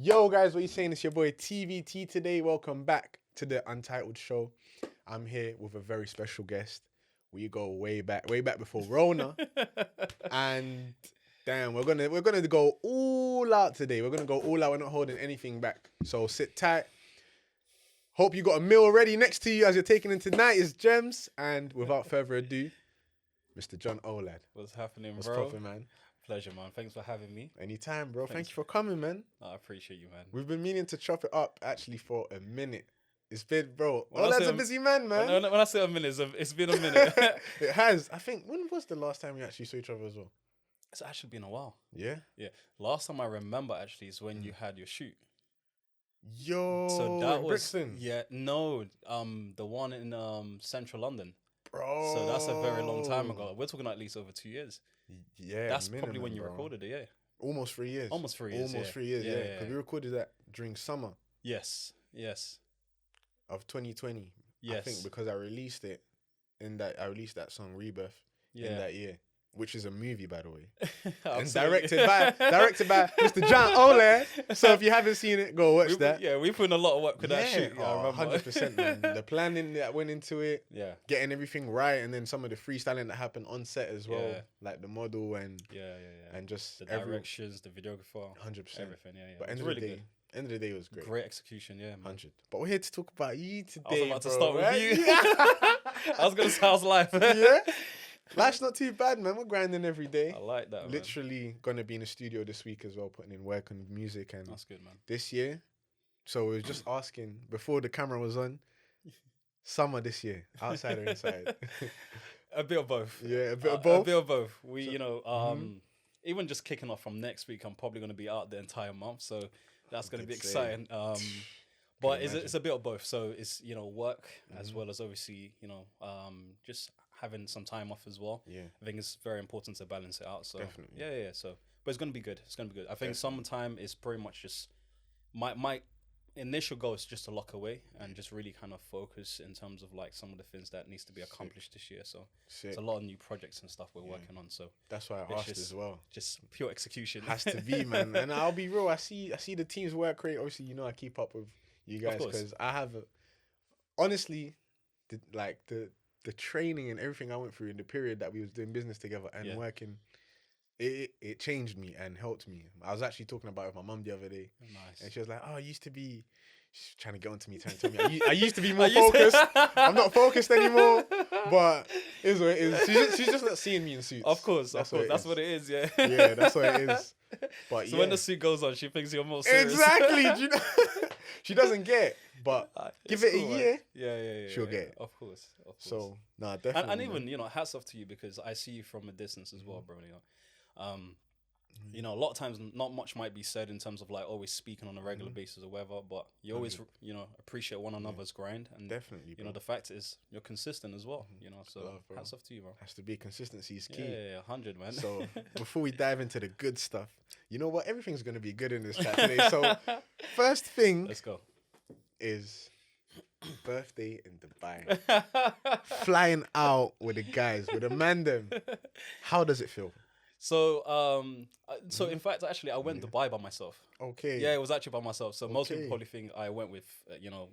Yo, guys, what you saying? It's your boy TVT today. Welcome back to the Untitled Show. I'm here with a very special guest. We go way back before Rona, and damn, we're gonna go all out today. We're gonna go all out. We're not holding anything back. So sit tight. Hope you got a meal ready next to you as you're taking in tonight's gems. And without further ado, Mr. John Olad. What's happening, What's bro? poppin', man? Pleasure, man. Thanks for having me. Anytime, bro. Thank you for coming, man. I appreciate you, man. We've been meaning to chop it up actually for a minute. It's been, bro. When I Olad's say a busy man, man. When I say a minute, it's been a minute. It has. I think, when was the last time we actually saw each other as well? It's actually been a while. Yeah? Yeah. Last time I remember actually is when you had your shoot. Yo, So that was Brixton. yeah, no, the one in central London. Bro. So that's a very long time ago. We're talking at least over 2 years. Yeah, That's minimum, probably when you bro. recorded it, yeah. Almost 3 years. Almost 3 years. Almost yeah. 3 years, yeah. Yeah. Because we recorded that during summer Yes. of 2020. I Yes. think because I released that song Rebirth in that year. Which is a movie, by the way. And Absolutely. directed by Mr. John Olad. So if you haven't seen it, go watch that. Yeah, we put in a lot of work with that shoot. Yeah, I Oh, remember. 100%, man. The planning that went into it, Yeah. getting everything right, and then some of the freestyling that happened on set as well, Yeah. like the model and Yeah. and just The directions, the videographer, 100%. everything. Yeah. But It's end of really the good. day, end of the day was great. Great execution, yeah, man. 100. But we're here to talk about you today. I was about to bro, start right? with you. I was gonna say how's life. Yeah. Life's not too bad, man. We're grinding every day. I like that. Literally gonna be in the studio this week as well, putting in work on music and That's good, man. this year. So we was just asking before the camera was on. Summer this year, outside or inside? A bit of both. Yeah, a bit of both. A bit of both. Even just kicking off from next week, I'm probably gonna be out the entire month, so that's gonna be Good say. exciting. But imagine. it's a bit of both. So it's work as well as obviously just having some time off as well. Yeah. I think it's very important to balance it out. So Definitely. yeah. So, but it's gonna be good. It's gonna be good. I think summertime is pretty much just my initial goal is just to lock away and just really kind of focus in terms of like some of the things that needs to be accomplished this year. So Sick. it's a lot of new projects and stuff we're working on. So That's why I it's asked just- as well. just pure execution. Has to be, man. And I'll be real. I see the team's work rate. Obviously, I keep up with you guys course. because I have honestly, the training and everything I went through in the period that we was doing business together and working, it changed me and helped me. I was actually talking about it with my mum the other day, Nice. and she was like, "Oh, I used to be." She's trying to get onto me, trying to tell me I used to be more focused. I'm not focused anymore, but it is what it is. She's just not seeing me in suits. Of course, That's that's what what it is. Yeah. Yeah, that's what it is. But So when the suit goes on, she thinks you're more serious. exactly, do you know? She doesn't get it, but give It's it cool, a man. year. Yeah. she'll get it. Of course. So nah, definitely. and even hats off to you because I see you from a distance as well, bro. A lot of times not much might be said in terms of like always speaking on a regular basis or whatever, but you always appreciate one another's grind and Definitely, bro. the fact is you're consistent as well. So Love, bro. hats off to you, bro. Has to be consistency is key. Yeah, 100, man. So before we dive into the good stuff, you know what? Everything's gonna be good in this chat today. So first thing Let's go. is birthday in Dubai. Flying out with the guys, with the man them. How does it feel? So, in fact, actually, I went to Dubai by myself. Okay. Yeah, it was actually by myself. So most Okay. people probably think I went with,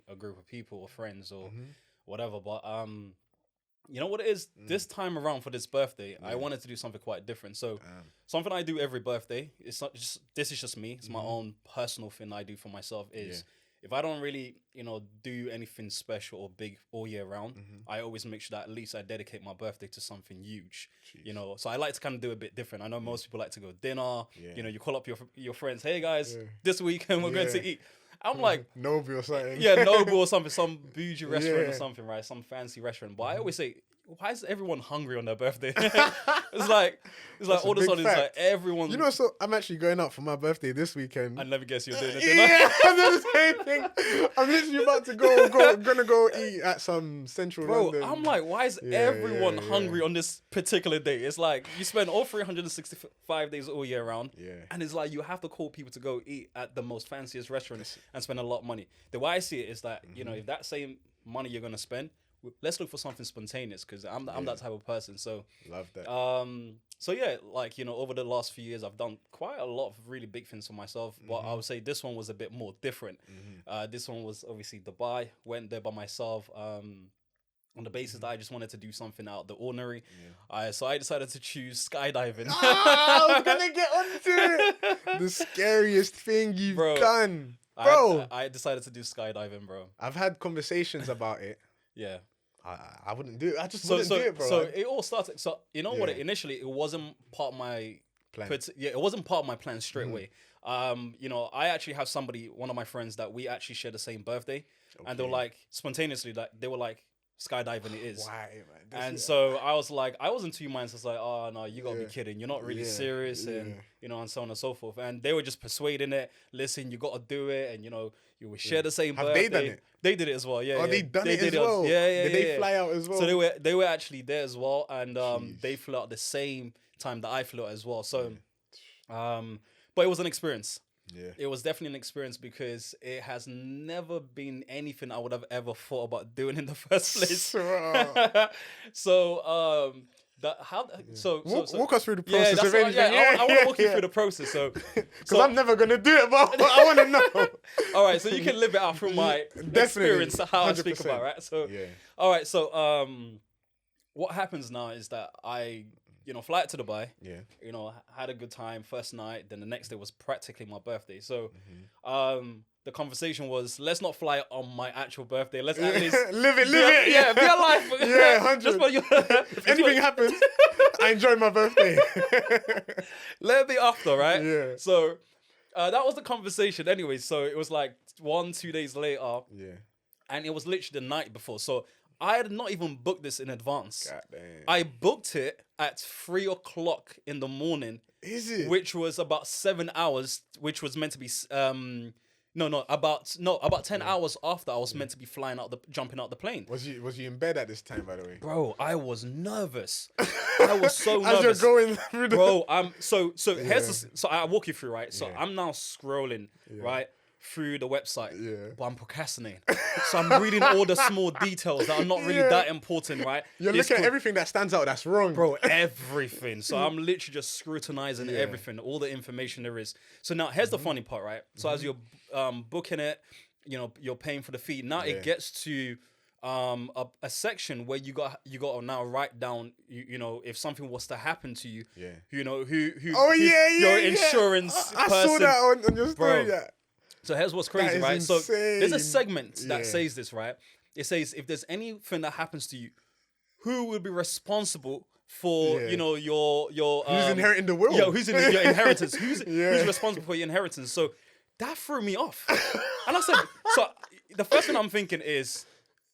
a group of people or friends or Mm-hmm. whatever. But you know what it is? This time around for this birthday, I wanted to do something quite different. So something I do every birthday. It's not just this is just me. It's my own personal thing I do for myself. Is if I don't really, do anything special or big all year round, I always make sure that at least I dedicate my birthday to something huge. So I like to kind of do a bit different. I know most people like to go dinner. Yeah. You call up your friends. Hey guys, this weekend we're going to Yeah. eat. I'm like, Noble or something. yeah, Noble or something, some bougie restaurant or Yeah. something, right? Some fancy restaurant. But I always say, why is everyone hungry on their birthday? it's like That's a all of a big sudden it's like fact. everyone. So I'm actually going out for my birthday this weekend. I never guess you're doing it. didn't I? Yeah, I'm doing the same thing. I'm literally about to gonna go eat at some central Bro, London. I'm like, why is Yeah, everyone yeah. hungry on this particular day? It's like you spend all 365 days all year round. Yeah. And it's like you have to call people to go eat at the most fanciest restaurants and spend a lot of money. The way I see it is that, if that same money you're going to spend, let's look for something spontaneous because I'm that type of person. So Love that. so yeah, like, you know, over the last few years, I've done quite a lot of really big things for myself. But I would say this one was a bit more different. This one was obviously Dubai. Went there by myself. On the basis that I just wanted to do something out of the ordinary. So I decided to choose skydiving. I was gonna get onto it. The scariest thing you've done. Bro. I decided to do skydiving, bro. I've had conversations about it. Yeah. I wouldn't do it. I just wouldn't do it, bro. So it all started. So you know what? Initially, it wasn't part of my plan. It wasn't part of my plan straight away. You know, I actually have one of my friends that we actually share the same birthday, and they were like spontaneously, like they were like, skydiving it is. Why, man? And so I was like, I was in two minds. I was like, oh no, you gotta be kidding. You're not really serious, and you know, and so on and so forth. And they were just persuading it. Listen, you gotta do it, and you know, you will share the same birthday. Have they done it? They did it as well. Yeah. Oh, they done it as well. Yeah. Did they fly out as well? So they were actually there as well, and they flew out the same time that I flew out as well. So, but it was an experience. Yeah. It was definitely an experience because it has never been anything I would have ever thought about doing in the first place. So, walk us through the process of anything. I want to walk you through the process. So, because I'm never gonna do it, but I want to know. All right, so you can live it out through my experience, how 100%. I speak about, right? So, all right, so what happens now is that I, you know, fly out to Dubai. Yeah. You know, had a good time first night. Then the next day was practically my birthday. So, the conversation was, let's not fly on my actual birthday. Let's at least live it. Yeah, be alive. Yeah, 100. If anything happens, I enjoy my birthday. Let it be after, right? Yeah. So, that was the conversation. Anyway, so it was like 1-2 days later. Yeah. And it was literally the night before. So I had not even booked this in advance. God damn. I booked it at 3 o'clock in the morning. Is it? Which was about 7 hours, which was meant to be about 10 hours after I was meant to be jumping out the plane. Was you in bed at this time, by the way? Bro, I was nervous. I was so nervous. As you're going through the... Bro, so I walk you through, right? So I'm now scrolling, right, through the website, but I'm procrastinating. So I'm reading all the small details that are not really that important, right? You're looking at everything that stands out that's wrong. Bro, everything. So I'm literally just scrutinizing everything, all the information there is. So now here's the funny part, right? So as you're booking it, you know, you're paying for the fee. Now it gets to a section where you got to now write down, you know, if something was to happen to you, you know, who your insurance person. I saw that on your story. Bro. So here's what's crazy, right? Insane. So there's a segment that says this, right? It says, if there's anything that happens to you, who will be responsible for, you know, your who's inheriting the will? Yeah, who's in your inheritance? Who's responsible for your inheritance? So that threw me off. And I said, so the first thing I'm thinking is,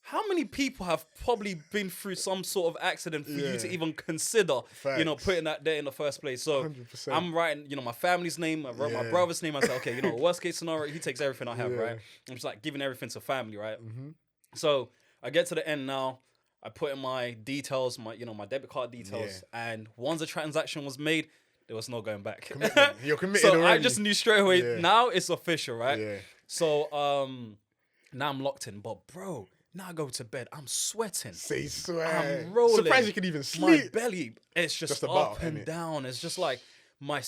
how many people have probably been through some sort of accident for you to even consider, you know, putting that there in the first place? So 100%. I'm writing, you know, my family's name, I wrote my brother's name. I said, okay, you know, worst case scenario, he takes everything I have, right? I'm just like giving everything to family, right? So I get to the end now. I put in my details, my debit card details, and once the transaction was made, there was no going back. You're committed so already. I just knew straight away. Now it's official, right? So now I'm locked in, but bro. Now I go to bed. I'm sweating. Say sweat. I'm rolling. Surprised you could even sleep. My belly, it's just up and down. It's just like my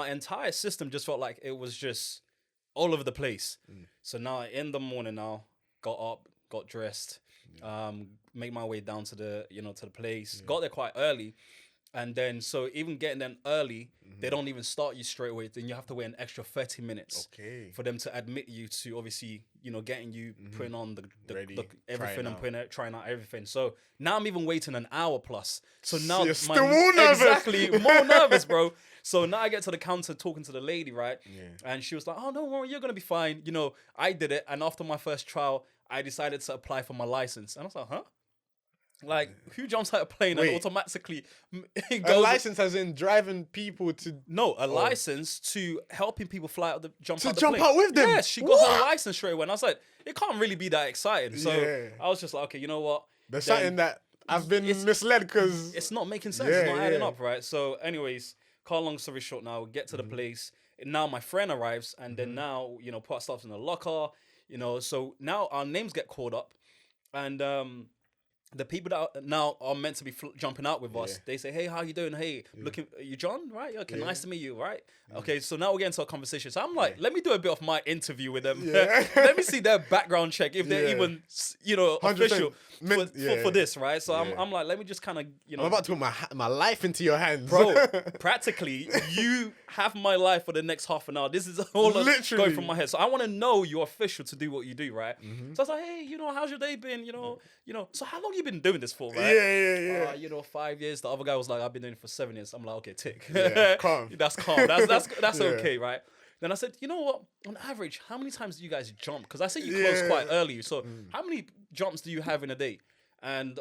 entire system just felt like it was just all over the place. So now in the morning got up, got dressed, made my way down to the place. Got there quite early. And then, so even getting them early, they don't even start you straight away. Then you have to wait an extra 30 minutes for them to admit you to, obviously, you know, getting you putting on the everything and trying out everything. So now I'm even waiting an hour plus. So now you're still more nervous. Exactly, more nervous, bro. So now I get to the counter talking to the lady, right? And she was like, "Oh, don't worry, you're gonna be fine." You know, I did it, and after my first trial, I decided to apply for my license, and I was like, "Huh." Like, who jumps out a plane and automatically goes... A license as in driving people to... No, a license to helping people jump out with them? Yes, she got her license straight away. And I was like, it can't really be that exciting. So I was just like, okay, you know what? There's something that I've been misled because... It's not making sense. It's not adding up, right? So anyways, cut a long story short now, we get to the place. Now my friend arrives and then now, you know, put our stuff in the locker, you know. So now our names get called up and... the people that now are meant to be jumping out with us, they say, "Hey, how you doing? Hey, looking, you John, right? Okay, nice to meet you, right? Okay, so now we're getting to a conversation. So I'm like, let me do a bit of my interview with them. Let me see their background check if they're even, official for this, right? So I'm like, let me just kind of, I'm about to put my life into your hands, bro. Practically, you have my life for the next half an hour. This is all that's going from my head. So I want to know you're official to do what you do, right? So I was like, hey, how's your day been? So how long you been doing this for, right? 5 years. The other guy was like, I've been doing it for 7 years. I'm like, okay, tick. Calm. That's calm. That's okay, right? Then I said, you know what? On average, how many times do you guys jump? Because I see you close quite early. So how many jumps do you have in a day? And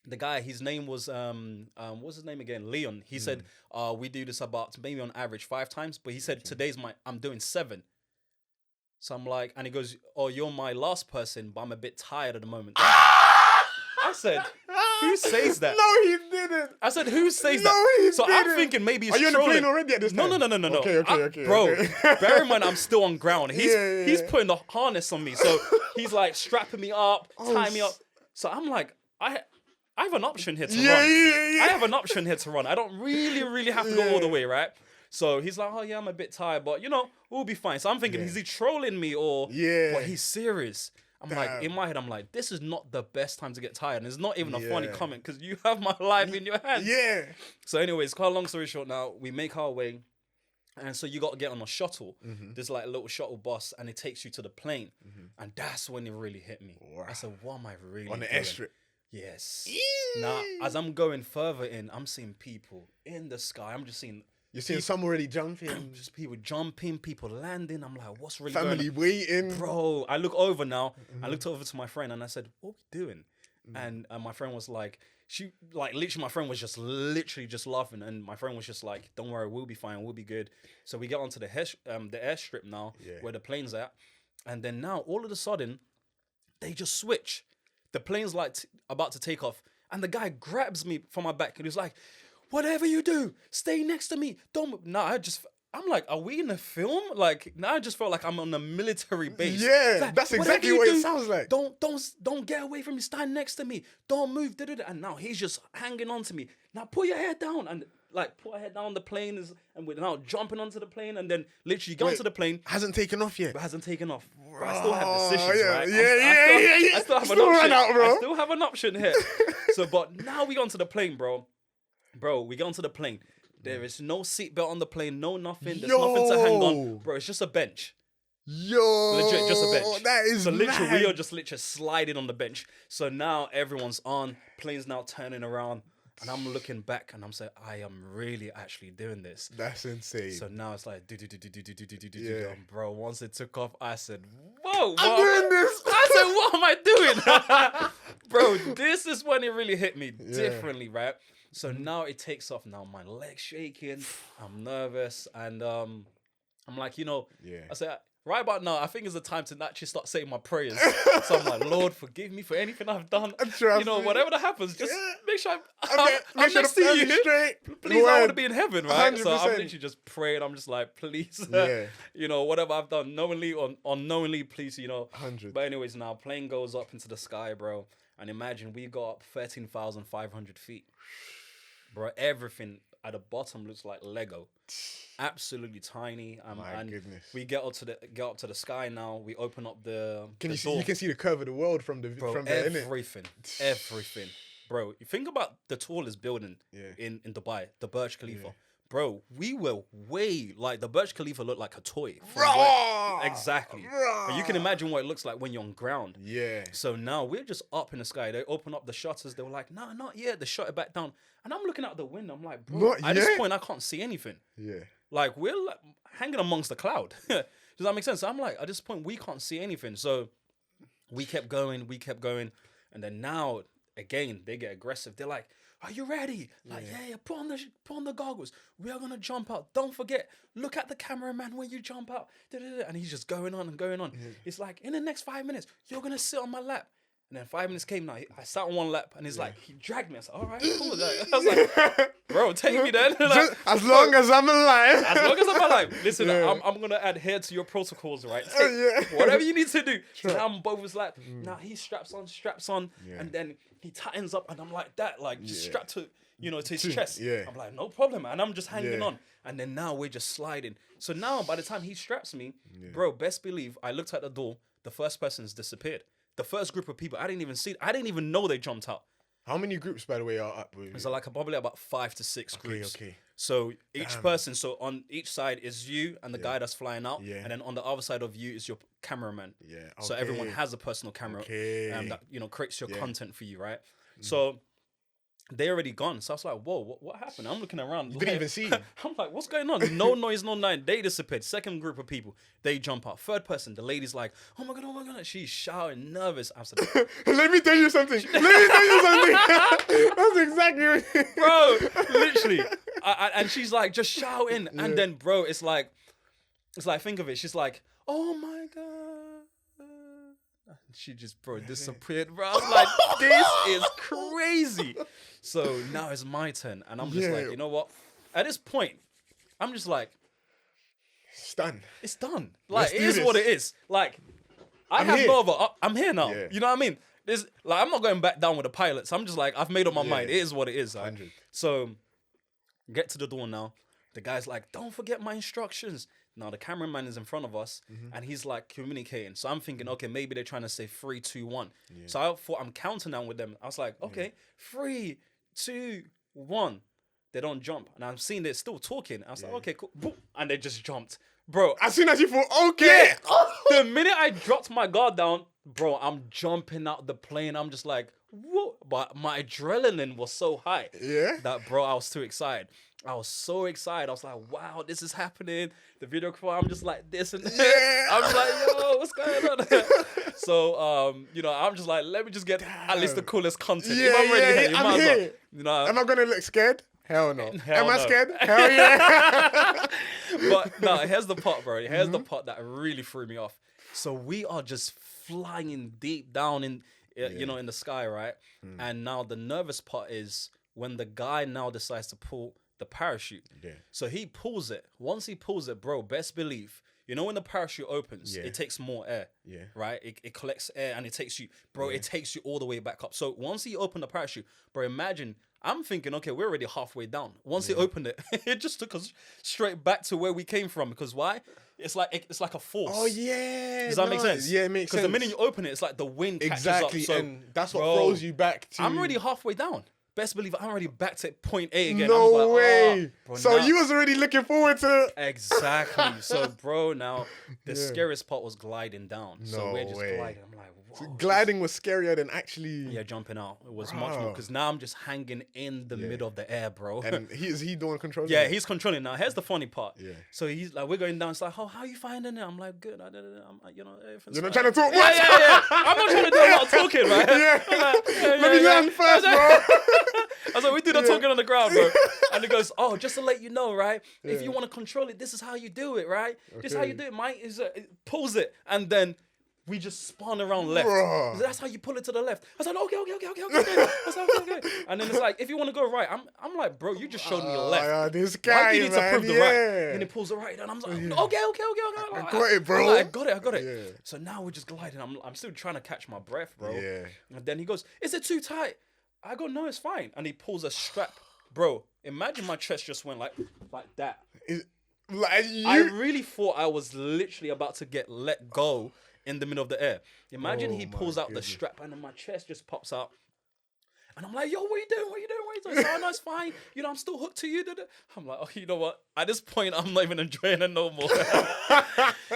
the guy, his name was what's his name again? Leon. He said, we do this about maybe on average 5 times. But he said I'm doing 7. So I'm like, and he goes, oh, you're my last person, but I'm a bit tired at the moment. I said, who says that? No, he didn't. I said, who says No, that? he So didn't. I'm thinking maybe he's Are you on the plane already at this time? No. Okay. Bro, bear in mind, I'm still on ground. He's putting the harness on me. So he's like strapping me up, tying me up. So I'm like, I have an option here to run. I have an option here to run. I don't really have to go all the way, right? So he's like, oh yeah, I'm a bit tired, but we'll be fine. So I'm thinking, is he trolling me or but he's serious? I'm like, in my head, I'm like, this is not the best time to get tired. And it's not even a funny comment because you have my life in your hands. Yeah. So anyways, quite a long story short now, we make our way. And so you got to get on a shuttle. There's like a little shuttle bus and it takes you to the plane. And that's when it really hit me. Wow. I said, what am I really on the doing? airstrip? Yes. Now, as I'm going further in, I'm seeing people in the sky. I'm just seeing... You're seeing some already jumping. Just people jumping, people landing. I'm like, what's really going on? Family waiting. Bro, I look over now. I looked over to my friend and I said, what are we doing? And my friend was like, literally my friend was just literally just laughing. And my friend was just like, don't worry, we'll be fine. We'll be good. So we get onto the airstrip now where the plane's at. And then now all of a sudden, they just switch. The plane's like about to take off. And the guy grabs me from my back and he's like, whatever you do, stay next to me. Don't. No, I'm like, are we in a film? Like, now I just felt like I'm on a military base. Yeah, like, that's exactly what it sounds like. Don't get away from me. Stand next to me. Don't move. And now he's just hanging on to me. Now put your head down and like put our head down on the plane and we're now jumping onto the plane and then literally go onto the plane. Hasn't taken off yet. But hasn't taken off. But I still have decisions, right? Yeah. I still have an option. I still have an option here. So, but now we go onto the plane, bro. Bro, we get onto the plane. There is no seatbelt on the plane, no nothing. There's nothing to hang on. Bro, it's just a bench. Legit, just a bench. That is so literally, mad. we are just literally sliding on the bench. So now everyone's on. Plane's now turning around. And I'm looking back and I'm saying, I am really actually doing this. That's insane. So now it's like, bro, once it took off, I said, whoa, I'm doing this. I said, what am I doing? Bro, this is when it really hit me differently, right? So now it takes off. Now my leg's shaking. I'm nervous. And I'm like, I said, right about now, I think it's the time to actually start saying my prayers. So I'm like, Lord, forgive me for anything I've done. Whatever that happens, just make sure I'm next to you. Straight. Please, I want to be in heaven, right? 100%. So I'm literally just praying. I'm just like, please, whatever I've done, knowingly or unknowingly, please, 100. But anyways, now plane goes up into the sky, bro. And imagine we got up 13,500 feet. Bro, everything at the bottom looks like Lego. Absolutely tiny. My goodness. We get up to the sky now. We open up the You can see the curve of the world from there, everything. Bro, you think about the tallest building in Dubai, the Burj Khalifa. Yeah. Bro, we were way like the Burj Khalifa looked like a toy. Exactly. But you can imagine what it looks like when you're on ground. Yeah. So now we're just up in the sky. They open up the shutters. They were like, no, not yet. They shut it back down. And I'm looking out the window. I'm like, bro, at this point, I can't see anything. Yeah. Like, we're like hanging amongst the cloud. Does that make sense? So I'm like, at this point, we can't see anything. So we kept going. And then now, again, they get aggressive. They're like, are you ready? Like, yeah, put on the goggles. We are going to jump out. Don't forget, look at the cameraman when you jump out. And he's just going on and going on. It's like, in the next 5 minutes, you're going to sit on my lap. And then 5 minutes came now. I sat on one lap and he's like, he dragged me. I was like, all right, cool. I was like, bro, take me then. Like, Just as long as I'm alive. as long as I'm alive. Listen, I'm going to adhere to your protocols, right? Whatever you need to do. So now I'm both his lap. Now he straps on. And then he tightens up and I'm like that, like just strapped to, to his chest. Yeah. I'm like, no problem. And I'm just hanging on. And then now we're just sliding. So now by the time he straps me, bro, best believe I looked at the door. The first person's disappeared. The first group of people, I didn't even see. I didn't even know they jumped out. How many groups, by the way, are up with you? There's like probably about 5 to 6 groups. Okay. So each person, so on each side is you and the guy that's flying out. Yeah. And then on the other side of you is your cameraman. Yeah. Okay. So everyone has a personal camera that, creates your content for you, right? So they already gone. So I was like, whoa, what happened? I'm looking around. You couldn't even see him. I'm like, what's going on? No noise, no nothing. They disappeared. Second group of people, they jump out. Third person, the lady's like, oh my God. She's shouting, nervous. I said, Let me tell you something. That's exactly what bro, literally. And she's like, just shouting. Yeah. And then, bro, it's like, think of it. She's like, oh my God. She just, bro, disappeared, bro. I was like, this is crazy. So now it's my turn. And I'm just like, you know what? At this point, I'm just like, it's done. It's done. Like, it is what it is. Like, I'm here now. Yeah. You know what I mean? I'm not going back down with the pilots. I'm just like, I've made up my mind. It is what it is. Like. So, get to the door now. The guy's like, don't forget my instructions. Now, the cameraman is in front of us, and he's, like, communicating. So I'm thinking, okay, maybe they're trying to say 3, 2, 1. Yeah. So I thought I'm counting down with them. I was like, okay, 3, 2, 1. They don't jump. And I'm seeing they're still talking. I was like, okay, cool. Boom. And they just jumped. Bro. As soon as you thought, okay. Yeah. The minute I dropped my guard down, bro, I'm jumping out the plane. I'm just like, whoa. But my adrenaline was so high. Yeah. That, bro, I was too excited. I was so excited. I was like, wow, this is happening. The video crew, I'm just like this and that. Yeah. I'm just like, yo, what's going on? So, I'm just like, let me just get at least the coolest content. Yeah, if I'm ready here, I'm here. Am I going to look scared? Hell no. Am I scared? Hell yeah. But no, here's the part, bro. Here's the part that really threw me off. So we are just flying deep down in the sky, right? And now the nervous part is when the guy now decides to pull the parachute. Yeah. So he pulls it. Once he pulls it, bro, best believe, when the parachute opens, it takes more air. Yeah. Right? It collects air and it takes you, bro, it takes you all the way back up. So once he opened the parachute, bro, imagine, I'm thinking, okay, we're already halfway down. Once he opened it, it just took us straight back to where we came from. Because why? It's like a force. Oh, yeah. Does that make sense? Yeah, it makes sense. Because the minute you open it, it's like the wind catches up. So, and that's what throws you back to... I'm already halfway down. Best believe I'm already back to point A again. No like, way. Bro, so you was already looking forward to... Exactly. So, bro, now the scariest part was gliding down. So we're just gliding. I'm like, whoa. So gliding was scarier than actually... Yeah, jumping out. It was much more. Because now I'm just hanging in the middle of the air, bro. And is he doing controlling? Yeah, he's controlling. Now, here's the funny part. Yeah. So he's like, we're going down. It's like, oh, how are you finding it? I'm like, good. I'm You're not trying to talk much? Yeah. I'm not trying to do a lot of talking, right? Let me learn first, bro. I was like, we do the talking on the ground, bro. And he goes, oh, just to let you know, right? If you want to control it, this is how you do it, right? Okay. This is how you do it, mate. It pulls it. And then we just spun around left. Like, that's how you pull it to the left. I was like, okay. That's okay. And then it's like, if you want to go right, I'm like, bro, you just showed me left. This guy, why do you need to prove the right? And he pulls the right. And I'm like, okay. I got it, bro. I got it. Yeah. So now we're just gliding. I'm still trying to catch my breath, bro. Yeah. And then he goes, is it too tight? I go, no, it's fine. And he pulls a strap. Bro, imagine my chest just went like that. I really thought I was literally about to get let go in the middle of the air. Imagine he pulls out the strap and then my chest just pops out. And I'm like, yo, what are you doing? So, no, it's fine. I'm still hooked to you. I'm like, oh, you know what? At this point, I'm not even enjoying it no more.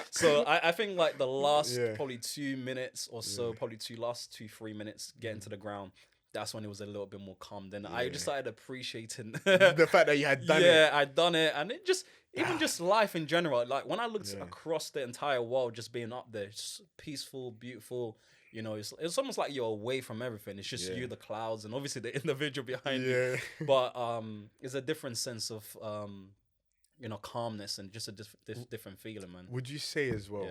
So I think like the last probably 2 minutes or so, probably last 2-3 minutes getting to the ground, that's when it was a little bit more calm. Then I just started appreciating the fact that you had done it. Yeah, I'd done it. And it just, even just life in general. Like when I looked across the entire world, just being up there, just peaceful, beautiful. It's almost like you're away from everything. It's just you, the clouds, and obviously the individual behind you. But it's a different sense of, calmness and just a different feeling, man. Would you say as well?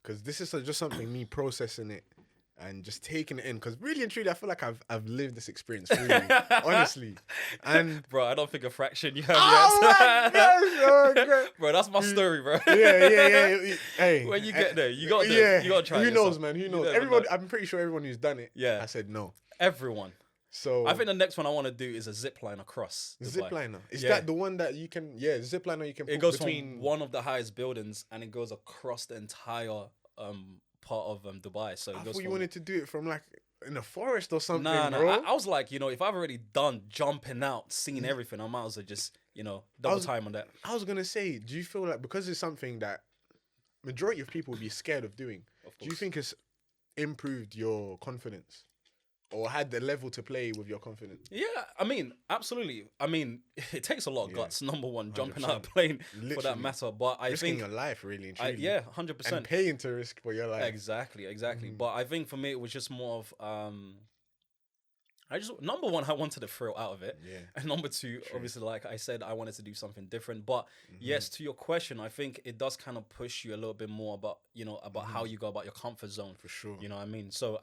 Because this is just something me processing it and just taking it in, because really and truly, I feel like I've lived this experience through you, honestly. And bro, I don't think a fraction you have oh yet. my gosh, oh god, Bro, that's my story, bro. yeah. Hey, When you get there, you gotta do yeah, it. You gotta try. Who it knows, yourself. man? Who You knows? never Everyone, know. I'm pretty sure everyone who's done it. Yeah. I said no. Everyone. So I think the next one I want to do is a zip line across Dubai. zip liner. Is Yeah. that the one that you can? Yeah, zip liner. You can. It put goes between. from one of the highest buildings and it goes across the entire part of Dubai. So it I goes thought you from, wanted to do it from like in a forest or something, nah. bro. I was like, if I've already done jumping out, seeing everything, I might as well just, double time on that. I was gonna say, do you feel like, because it's something that majority of people would be scared of doing, Of do you course. think it's improved your confidence, or had the level to play with your confidence? Yeah, I mean, absolutely. I mean, it takes a lot of Yeah. guts. Number one, jumping out 100%. of a plane for that Literally. matter. But I Risking think, your life, really and truly. yeah, and 100%. paying to risk for your life. Exactly. Mm-hmm. But I think for me, it was just more of, number one, I wanted the thrill out of it. Yeah. And number two, obviously, like I said, I wanted to do something different. But yes, to your question, I think it does kind of push you a little bit more about, how you go about your comfort zone. For sure. You know what I mean? So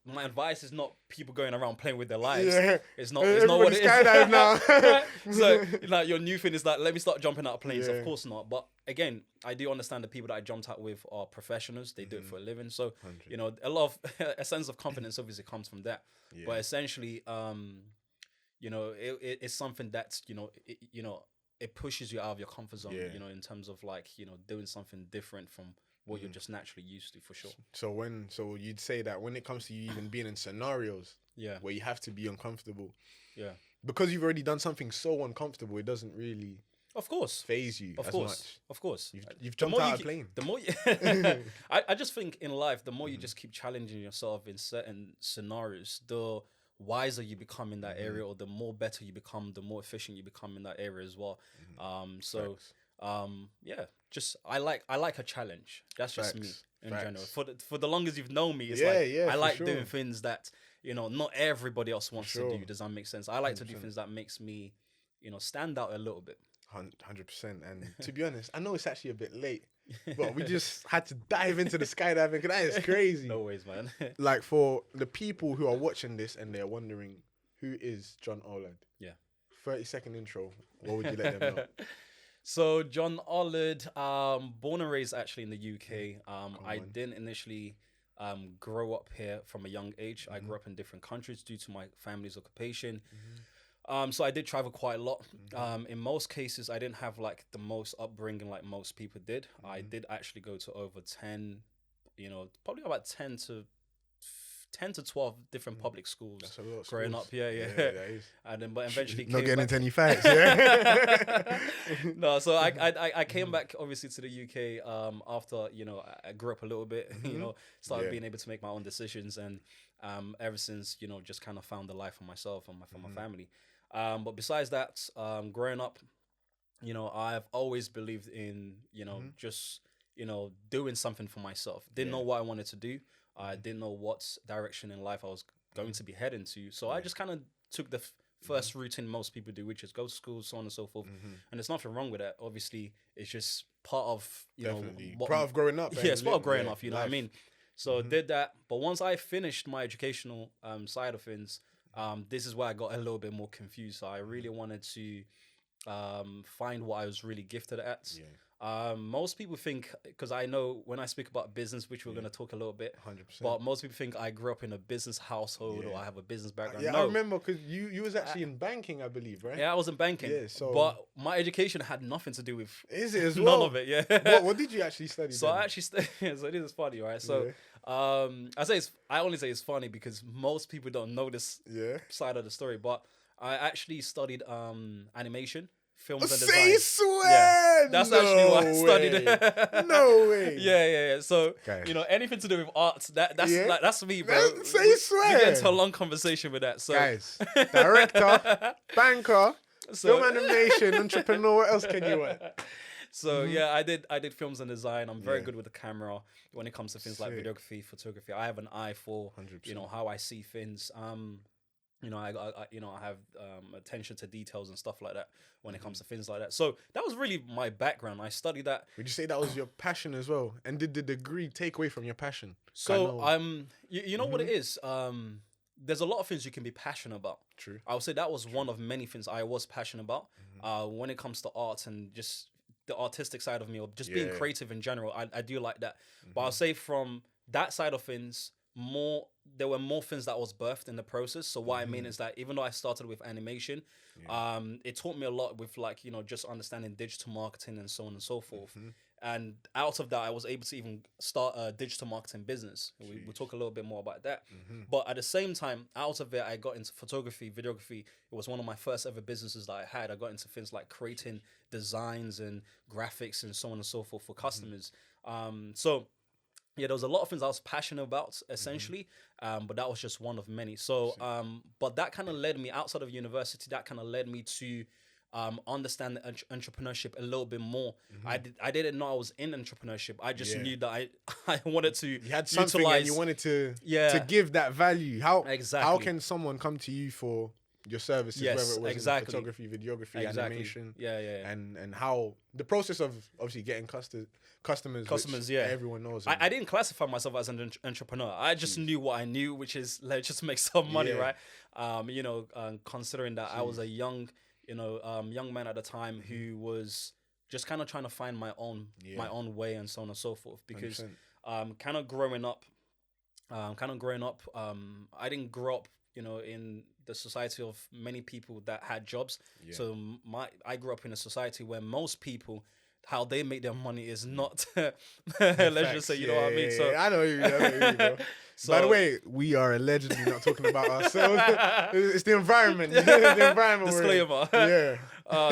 my advice is not people going around playing with their lives. Yeah. It's not what it is. Skydive now. So like your new thing is like, let me start jumping out of planes. Yeah. Of course not. But again, I do understand the people that I jumped out with are professionals. They do it for a living. So, 100. a lot of a sense of confidence obviously comes from that. Yeah. But essentially, it's something that's, it pushes you out of your comfort zone, Yeah. in terms of like, doing something different from what you're just naturally used to, for sure. So you'd say that when it comes to you even being in scenarios Yeah. where you have to be uncomfortable, Yeah. because you've already done something so uncomfortable, it doesn't really Of course. phase you Of as course. much. Of course. You've The jumped more out you of a keep- plane. The more you, I just think in life, the more you just keep challenging yourself in certain scenarios, the wiser you become in that area, or the more better you become, the more efficient you become in that area as well. So yeah, just I like a challenge. That's just me Facts. in Facts. general. For the longest you've known me, it's Yeah, like yeah, I for like sure. doing things that not everybody else wants to sure. do. Does that make sense? I like to do 100%. things that makes me stand out a little bit. 100%. And to be honest, I know it's actually a bit late, but we just had to dive into the skydiving, because that is crazy. No ways, man. Like, for the people who are watching this and they're wondering, who is John Olad? Yeah. 30-second intro. What would you let them know? So John Olad, born and raised actually in the UK. I on. didn't initially grow up here from a young age. I grew up in different countries due to my family's occupation. So I did travel quite a lot. In most cases, I didn't have like the most upbringing like most people did. I did actually go to over 10, probably about 10 to 12 different public schools. That's a lot of growing schools. up. Yeah. that is. And then, but eventually Not came getting back. into any fights, yeah? No, so I came back obviously to the UK after I grew up a little bit, started Yeah. being able to make my own decisions, and ever since just kind of found the life for myself and for my family. But besides that, growing up, I've always believed in just doing something for myself. Didn't know what I wanted to do. I didn't know what direction in life I was going to be heading to. So I just kind of took the first routine most people do, which is go to school, so on and so forth. And there's nothing wrong with that. Obviously, it's just part of, Definitely. what- Part of growing up. yeah, it's part of growing yeah, up, you know what I life. mean? So did that. But once I finished my educational side of things, this is where I got a little bit more confused. So I really wanted to find what I was really gifted at. Yeah. Most people think, because I know when I speak about business, which we're going to talk a little bit, 100%. but most people think I grew up in a business household or Yeah. I have a business background. Yeah, No. I remember, because you was actually in banking, I believe, right? Yeah, I was in banking. Yeah, so- but my education had nothing to do with Is it as none well? of it. Yeah. What did you actually study? So then? I actually so this is funny, right? So I only say it's funny because most people don't know this Yeah. side of the story, but I actually studied animation, films and Say design. swear! Yeah, that's actually what I studied. Way. No way. Yeah. So Okay. anything to do with arts, that's Yeah. like, that's me, bro. Say We swear. get into a long conversation with that. So Guys, director, banker, So- film animation, entrepreneur. What else can you want? So yeah, I did films and design. I'm very Yeah. good with the camera when it comes to things like Sick. videography, photography. I have an eye for 100%. how I see things. I have attention to details and stuff like that when it comes to things like that. So that was really my background. I studied that. Would you say that was your passion as well? And did the degree take away from your passion? So you know what it is. There's a lot of things you can be passionate about. True. I would say that was one of many things I was passionate about. When it comes to art and just the artistic side of me, or just being creative in general, I do like that. But I'll say from that side of things, there were more things that was birthed in the process. So what I mean is that even though I started with animation, it taught me a lot with just understanding digital marketing and so on and so forth. And out of that, I was able to even start a digital marketing business. We'll talk a little bit more about that. But at the same time, out of it, I got into photography, videography. It was one of my first ever businesses that I had. I got into things like creating designs and graphics and so on and so forth for customers. So yeah, there was a lot of things I was passionate about, essentially, but that was just one of many. So, but that kind of led me outside of university. That kind of led me to understand the entrepreneurship a little bit more. I didn't know I was in entrepreneurship. I just knew that I wanted to. You had something and you wanted to give that value. How can someone come to you for your services, whether it was in photography, videography, animation, and how the process of obviously getting customers, everyone knows. I didn't classify myself as an entrepreneur. I just knew what I knew, which is just make some money, right? Considering that I was a young man at the time who was just kind of trying to find my own way and so on and so forth. Because kind of growing up, I didn't grow up, in the society of many people that had jobs. So I grew up in a society where most people, how they make their money is not let's just say, you know what I mean? So I know you, bro. So, by the way, we are allegedly not talking about ourselves. It's the environment. The environment. Disclaimer.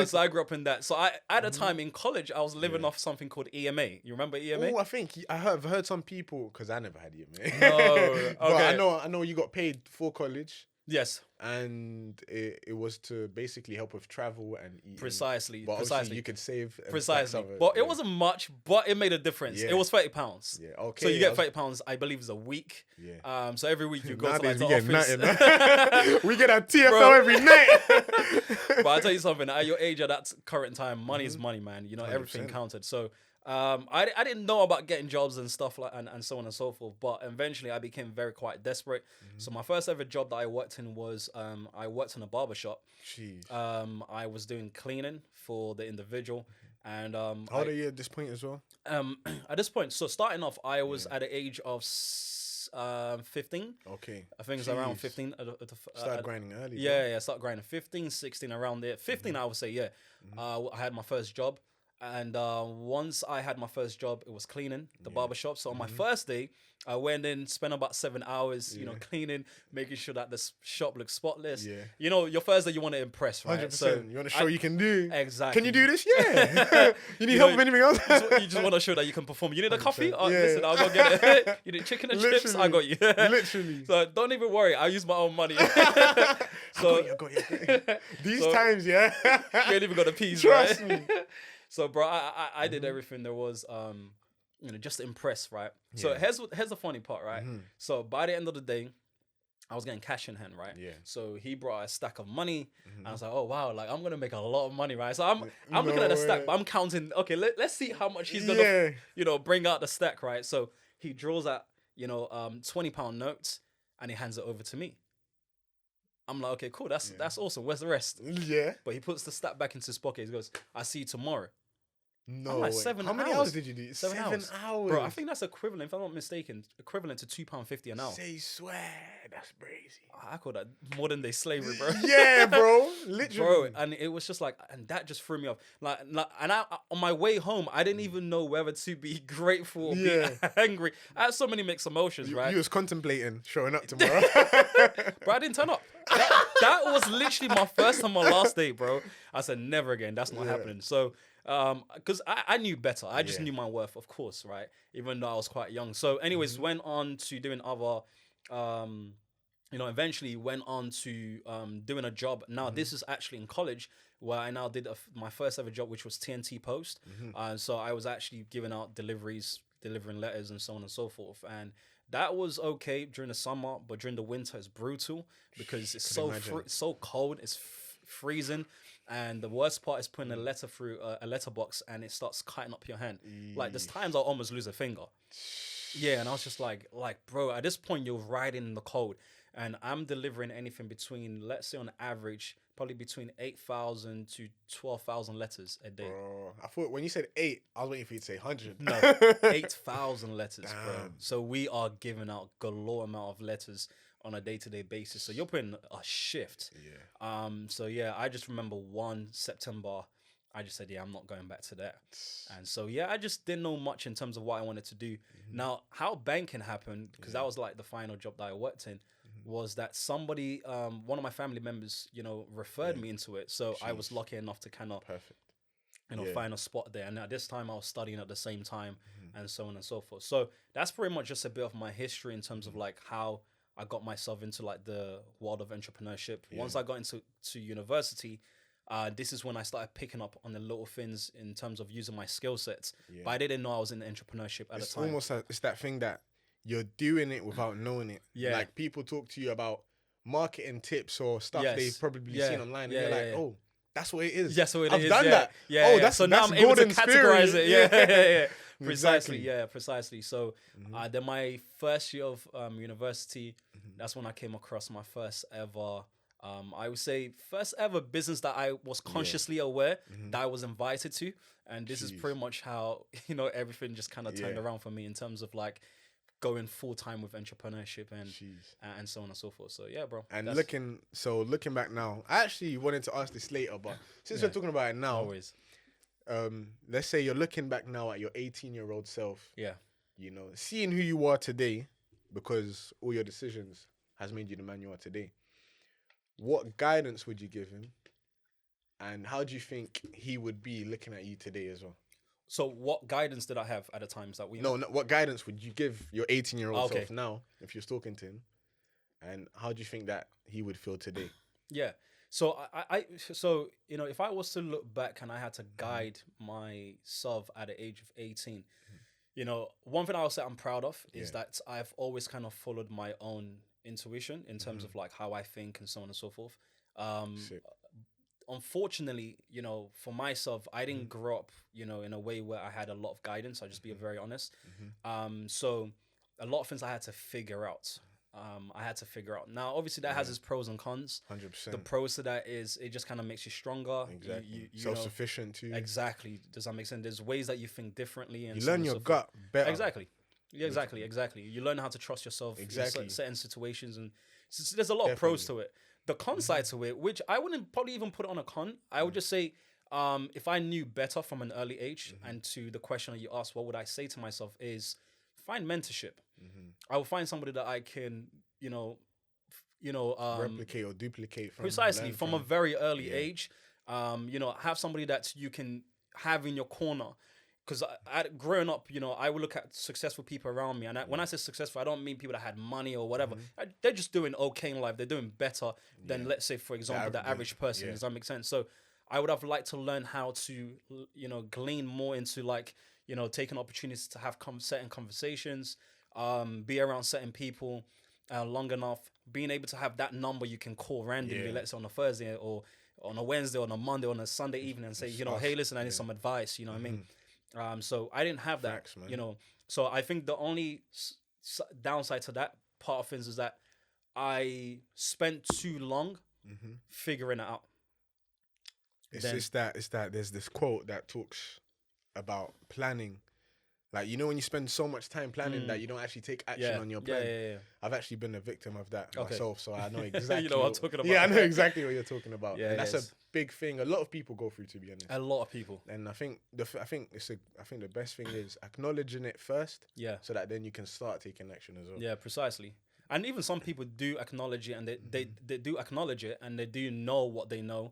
So I grew up in that. So at the time in college, I was living off something called EMA. You remember EMA? Oh, I think I've heard some people, because I never had EMA. No, okay. But I know you got paid for college. Yes. And it was to basically help with travel and eating. Precisely. But obviously you could save. Precisely. But it wasn't much, but it made a difference. It was £30. Yeah, okay. So you get £30, I believe, is a week. Yeah. So every week you go to the office. We get our TFL every night. But I'll tell you something, at your age, at that current time, money is money, man. 100%. Everything counted. So I didn't know about getting jobs and stuff like and so on and so forth, but eventually I became quite desperate. So my first ever job that I worked in was I worked in a barbershop. I was doing cleaning for the individual, and how old are you at this point as well? At this point, so starting off, I was at the age of 15. Okay. I think it's around 15. Started grinding early. Yeah, started grinding 15, 16, around there. 15, I would say, I had my first job. And once I had my first job, it was cleaning the barbershop. So on my first day, I went in, spent about 7 hours, cleaning, making sure that the shop looks spotless. Yeah. Your first day, you want to impress, right? 100%. So you want to show you can do. Exactly. Can you do this? Yeah. You need help with anything else? You just want to show that you can perform. You need a coffee? Oh, listen, I'll go get it. You need chicken and chips? I got you. Literally. So don't even worry. I use my own money. So I got you. These times, you ain't even got the peas, Trust right? me. So, bro, I did everything there was, just to impress, right? So here's the funny part, right? So by the end of the day, I was getting cash in hand, right? Yeah. So he brought a stack of money, and I was like, oh wow, like I'm gonna make a lot of money, right? So I'm looking at the stack, but I'm counting. Okay, let's see how much he's gonna, bring out the stack, right? So he draws out, £20 notes, and he hands it over to me. I'm like, okay, cool, that's awesome. Where's the rest? Yeah. But he puts the stack back into his pocket. He goes, I see you tomorrow. No. I'm like, 7 hours. How many hours did you do? 7 hours. Bro, I think that's equivalent, if I'm not mistaken, equivalent to £2.50 an hour. Say swear. That's crazy. I call that modern day slavery, bro. Yeah, bro. Literally. Bro, and it was just like, and that just threw me off. And on my way home, I didn't even know whether to be grateful or be angry. I had so many mixed emotions, right? You was contemplating showing up tomorrow. Bro, I didn't turn up. That was literally my first and my last day, bro. I said, never again. That's not happening. So, because I knew better. I just knew my worth, of course, right? Even though I was quite young. So anyways, went on to doing other, eventually went on to doing a job. Now, this is actually in college, where I now did my first ever job, which was TNT Post. So I was actually giving out deliveries, delivering letters and so on and so forth. And that was okay during the summer, but during the winter it's brutal because it's so cold. It's freezing, and the worst part is putting a letter through a letterbox and it starts cutting up your hand. Like there's times I'll almost lose a finger. Yeah, and I was just like, bro, at this point you're riding in the cold, and I'm delivering anything between, let's say on average, probably between 8,000 to 12,000 letters a day. Bro, I thought when you said 8, I was waiting for you to say 100. No, 8,000 letters, bro. So we are giving out galore amount of letters on a day-to-day basis. So you're putting a shift. Yeah. So yeah, I just remember 1 September, I just said, yeah, I'm not going back to that. And so, yeah, I just didn't know much in terms of what I wanted to do. Now, how banking happened, because that was like the final job that I worked in, was that somebody, one of my family members, you know, referred me into it. So I was lucky enough to kind of, you know, find a spot there. And at this time I was studying at the same time and so on and so forth. So that's pretty much just a bit of my history in terms of like how I got myself into like the world of entrepreneurship. Once I got into university, this is when I started picking up on the little things in terms of using my skill sets. But I didn't know I was in entrepreneurship at the time. It's almost like, it's that thing that you're doing it without knowing it. Yeah. Like people talk to you about marketing tips or stuff they've probably seen online, and you're like, oh, that's what it is. That's what it I've is. done that. Yeah, oh, yeah. that's so now that's I'm able to Gordon's categorize theory. it. Yeah. Precisely. Exactly. Yeah, precisely. So then my first year of university, that's when I came across my first ever, I would say first ever business that I was consciously aware that I was invited to. And this is pretty much how, you know, everything just kind of turned around for me in terms of like going full time with entrepreneurship and so on and so forth. So yeah, bro. And looking back now, I actually wanted to ask this later, but since we're talking about it now, always. Let's say you're looking back now at your 18-year-old self. Yeah. You know, seeing who you are today, because all your decisions has made you the man you are today. What guidance would you give him? And how do you think he would be looking at you today as well? So what guidance did I have at the times that we... No, what guidance would you give your 18-year-old self now if you're talking to him? And how do you think that he would feel today? Yeah. So so, you know, if I was to look back and I had to guide myself at the age of 18, you know, one thing I'll say I'm proud of is that I've always kind of followed my own intuition in terms of like how I think and so on and so forth. Unfortunately, you know, for myself, I didn't grow up, you know, in a way where I had a lot of guidance. I'll just be very honest. So a lot of things I had to figure out. Now, obviously, that has its pros and cons. 100%. The pros to that is it just kind of makes you stronger. Exactly. You Self-sufficient too. Exactly. Does that make sense? There's ways that you think differently. And you learn your gut better. Exactly. Yeah, exactly. You learn how to trust yourself in certain situations. And there's a lot of pros to it. The con side to it, which I wouldn't probably even put it on a con. I would just say, if I knew better from an early age, and to the question that you asked, what would I say to myself is find mentorship. I will find somebody that I can, replicate or duplicate from. Precisely from a very early age. Have somebody that you can have in your corner. Because growing up, I would look at successful people around me. And when I say successful, I don't mean people that had money or whatever. They're just doing okay in life. They're doing better than, let's say, for example, the average person. Does that make sense? So I would have liked to learn how to, glean more into taking opportunities to have certain conversations, be around certain people long enough, being able to have that number you can call randomly, let's say on a Thursday or on a Wednesday or on a Monday or on a Sunday evening and say, hey, listen, I need some advice. You know what I mean? So I didn't have that, Facts, so I think the only downside to that part of things is that I spent too long figuring it out. It's that there's this quote that talks about planning. Like, when you spend so much time planning that you don't actually take action on your plan. Yeah. I've actually been a victim of that myself, so I know exactly. You know what I'm talking about. Yeah, I know exactly what you're talking about. Yeah, and that's a big thing a lot of people go through, to be honest. A lot of people. And I think the best thing is acknowledging it first. Yeah. So that then you can start taking action as well. Yeah, precisely. And even some people do acknowledge it, and they do acknowledge it, and they do know what they know.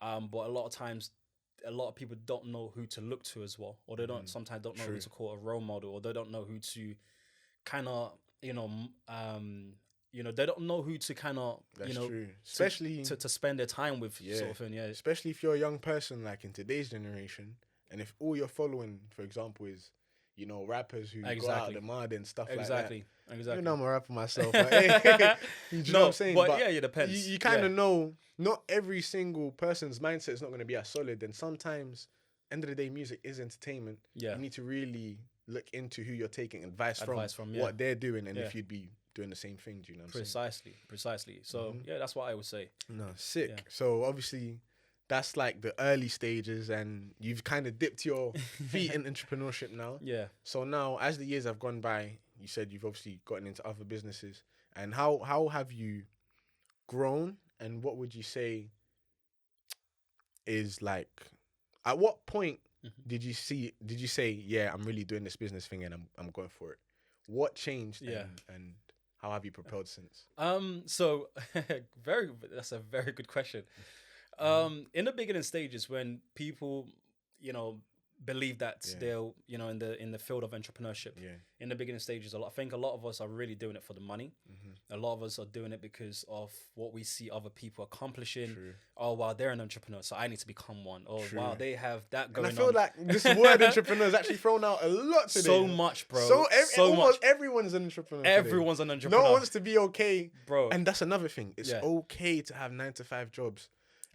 But a lot of times, a lot of people don't know who to look to as well, or they sometimes don't know who to call a role model, or they don't know who to kind of, they don't know who to kind of, especially to spend their time with, sort of thing. Yeah. Especially if you're a young person, like in today's generation, and if all you're following, for example, is, rappers who go out Exactly. the mud and stuff Exactly. like that. Exactly. Even though I'm a rapper myself, but, hey, you know what I'm saying? But yeah, it depends. You kind of know not every single person's mindset is not going to be as solid. And sometimes, end of the day, music is entertainment. Yeah. You need to really look into who you're taking advice from, yeah. what they're doing, and Yeah. if you'd be doing the same thing. Do you know what I'm saying? Precisely. So yeah, that's what I would say. No, sick. Yeah. So obviously, that's like the early stages, and you've kind of dipped your feet in entrepreneurship now. Yeah. So now, as the years have gone by, you said you've obviously gotten into other businesses. And how have you grown? And what would you say is like, at what point did you say, yeah, I'm really doing this business thing and I'm going for it? What changed? Yeah. And how have you propelled since? So that's a very good question. In the beginning stages, when people, believe that they'll, in the field of entrepreneurship, in the beginning stages, I think a lot of us are really doing it for the money. A lot of us are doing it because of what we see other people accomplishing. True. Oh, wow, they're an entrepreneur, so I need to become one. Oh, True. wow, they have that going on. And I feel like this word entrepreneur is actually thrown out a lot today. So much, bro. Almost everyone's an entrepreneur. Everyone's an entrepreneur. No one wants to be okay, bro. And that's another thing. It's okay to have 9-to-5 jobs.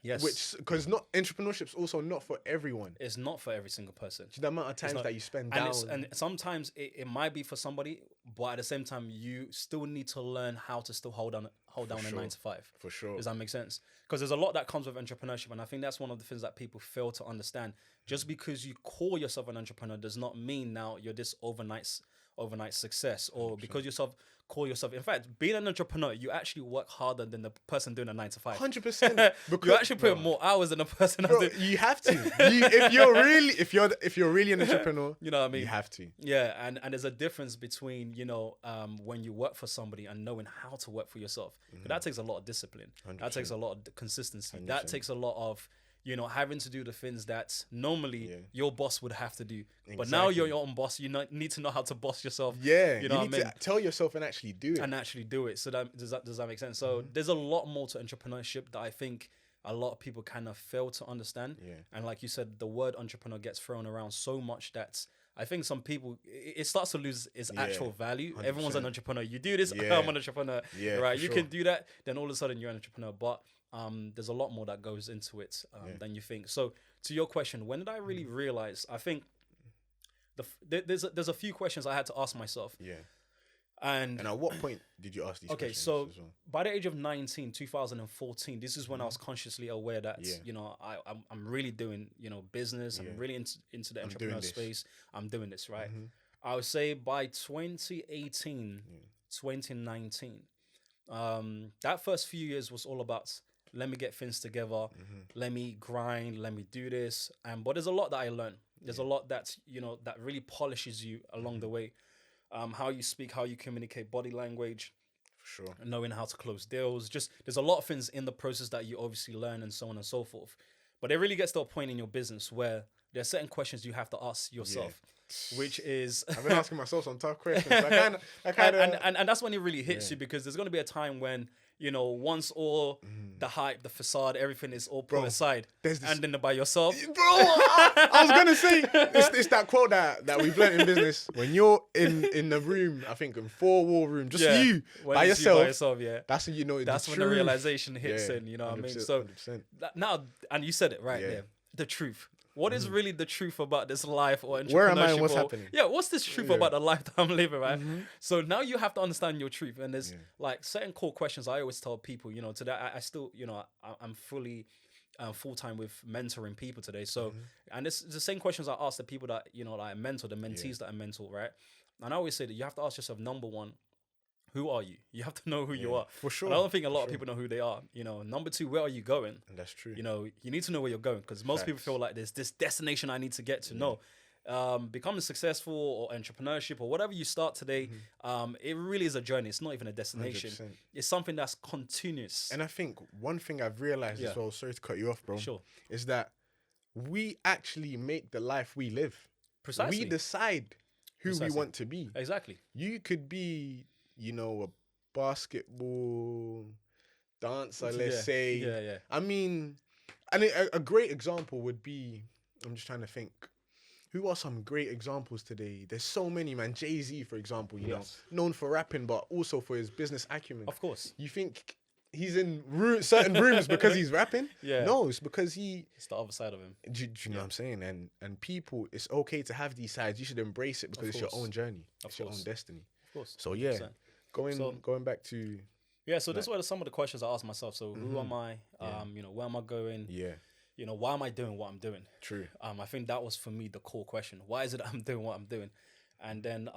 Yes. Because entrepreneurship's also not for everyone. It's not for every single person. The amount of times that you spend down. And sometimes it might be for somebody, but at the same time, you still need to learn how to still hold down a 9-to-5. For sure. Does that make sense? Because there's a lot that comes with entrepreneurship, and I think that's one of the things that people fail to understand. Just because you call yourself an entrepreneur does not mean now you're this overnight success, or 100%. Because call yourself. In fact, being an entrepreneur, you actually work harder than the person doing a 9-to-5. 100%. You actually put more hours than the person. You have to. If you're really an entrepreneur, you know what I mean. You have to. Yeah, and there's a difference between when you work for somebody and knowing how to work for yourself. But that takes a lot of discipline. 100%. That takes a lot of consistency. 100%. That takes a lot of having to do the things that normally your boss would have to do. Exactly. But now you're your own boss. You need to know how to boss yourself. Yeah, you know what I mean? To tell yourself and actually do it. So does that make sense? So there's a lot more to entrepreneurship that I think a lot of people kind of fail to understand. Yeah. And like you said, the word entrepreneur gets thrown around so much that I think some people, it starts to lose its actual value. 100%. Everyone's an entrepreneur. You do this, I'm an entrepreneur. Yeah, right? You can do that, then all of a sudden you're an entrepreneur. But there's a lot more that goes into it than you think. So to your question, when did I really realize? I think there's a few questions I had to ask myself. Yeah. And at what point did you ask these questions? So by the age of 19, 2014, this is when I was consciously aware that I'm really doing business. I'm really into the entrepreneur space. I'm doing this, right? I would say by 2018, 2019, that first few years was all about let me get things together, let me grind, let me do this. But there's a lot that I learned. There's a lot that that really polishes you along the way. How you speak, how you communicate, body language, for sure, knowing how to close deals. Just there's a lot of things in the process that you obviously learn, and so on and so forth. But it really gets to a point in your business where there are certain questions you have to ask yourself, which is I've been asking myself some tough questions. And that's when it really hits you, because there's going to be a time when once all the hype, the facade, everything is all put aside, and then by yourself. Bro, I was gonna say it's that quote that we've learned in business. When you're in the room, I think in 4-wall room, just you by yourself, that's when that's when the realization hits in. You know what I mean? So 100%. Now, and you said it right there, the truth. What is really the truth about this life or entrepreneurship? Where am I and what's happening? Yeah, what's this truth about the life that I'm living, right? So now you have to understand your truth. And there's like certain core questions I always tell people, today I still, I'm fully full-time with mentoring people today. So, and it's the same questions I ask the people that, that I mentor, the mentees that I mentor, right? And I always say that you have to ask yourself, number one, who are you? You have to know who you are. For sure. And I don't think a lot of people know who they are. Number two, where are you going? And that's true. You need to know where you're going, because most people feel like there's this destination I need to get to. No. Becoming successful or entrepreneurship or whatever you start today, it really is a journey. It's not even a destination. 100%. It's something that's continuous. And I think one thing I've realized as well, sorry to cut you off, bro, is that we actually make the life we live. Precisely. We decide who we want to be. Exactly. You could be a basketball dancer, let's say. Yeah. I mean, and a great example would be, I'm just trying to think. who are some great examples today? There's so many, man. Jay-Z, for example, you Yes. know, known for rapping, but also for his business acumen. Of course. You think he's in certain rooms because he's rapping? Yeah. No, it's because It's the other side of him. do you know what I'm saying? And people, it's okay to have these sides. You should embrace it because it's your course. own journey. Of It's your course. own destiny. Of course. So yeah, 100%. going back to Yeah, so this were some of the questions I asked myself. So who am I? Yeah. You know, where am I going? yeah, You know, why am I doing what I'm doing? true. I think that was for me the core question. Why is it I'm doing what I'm doing? And then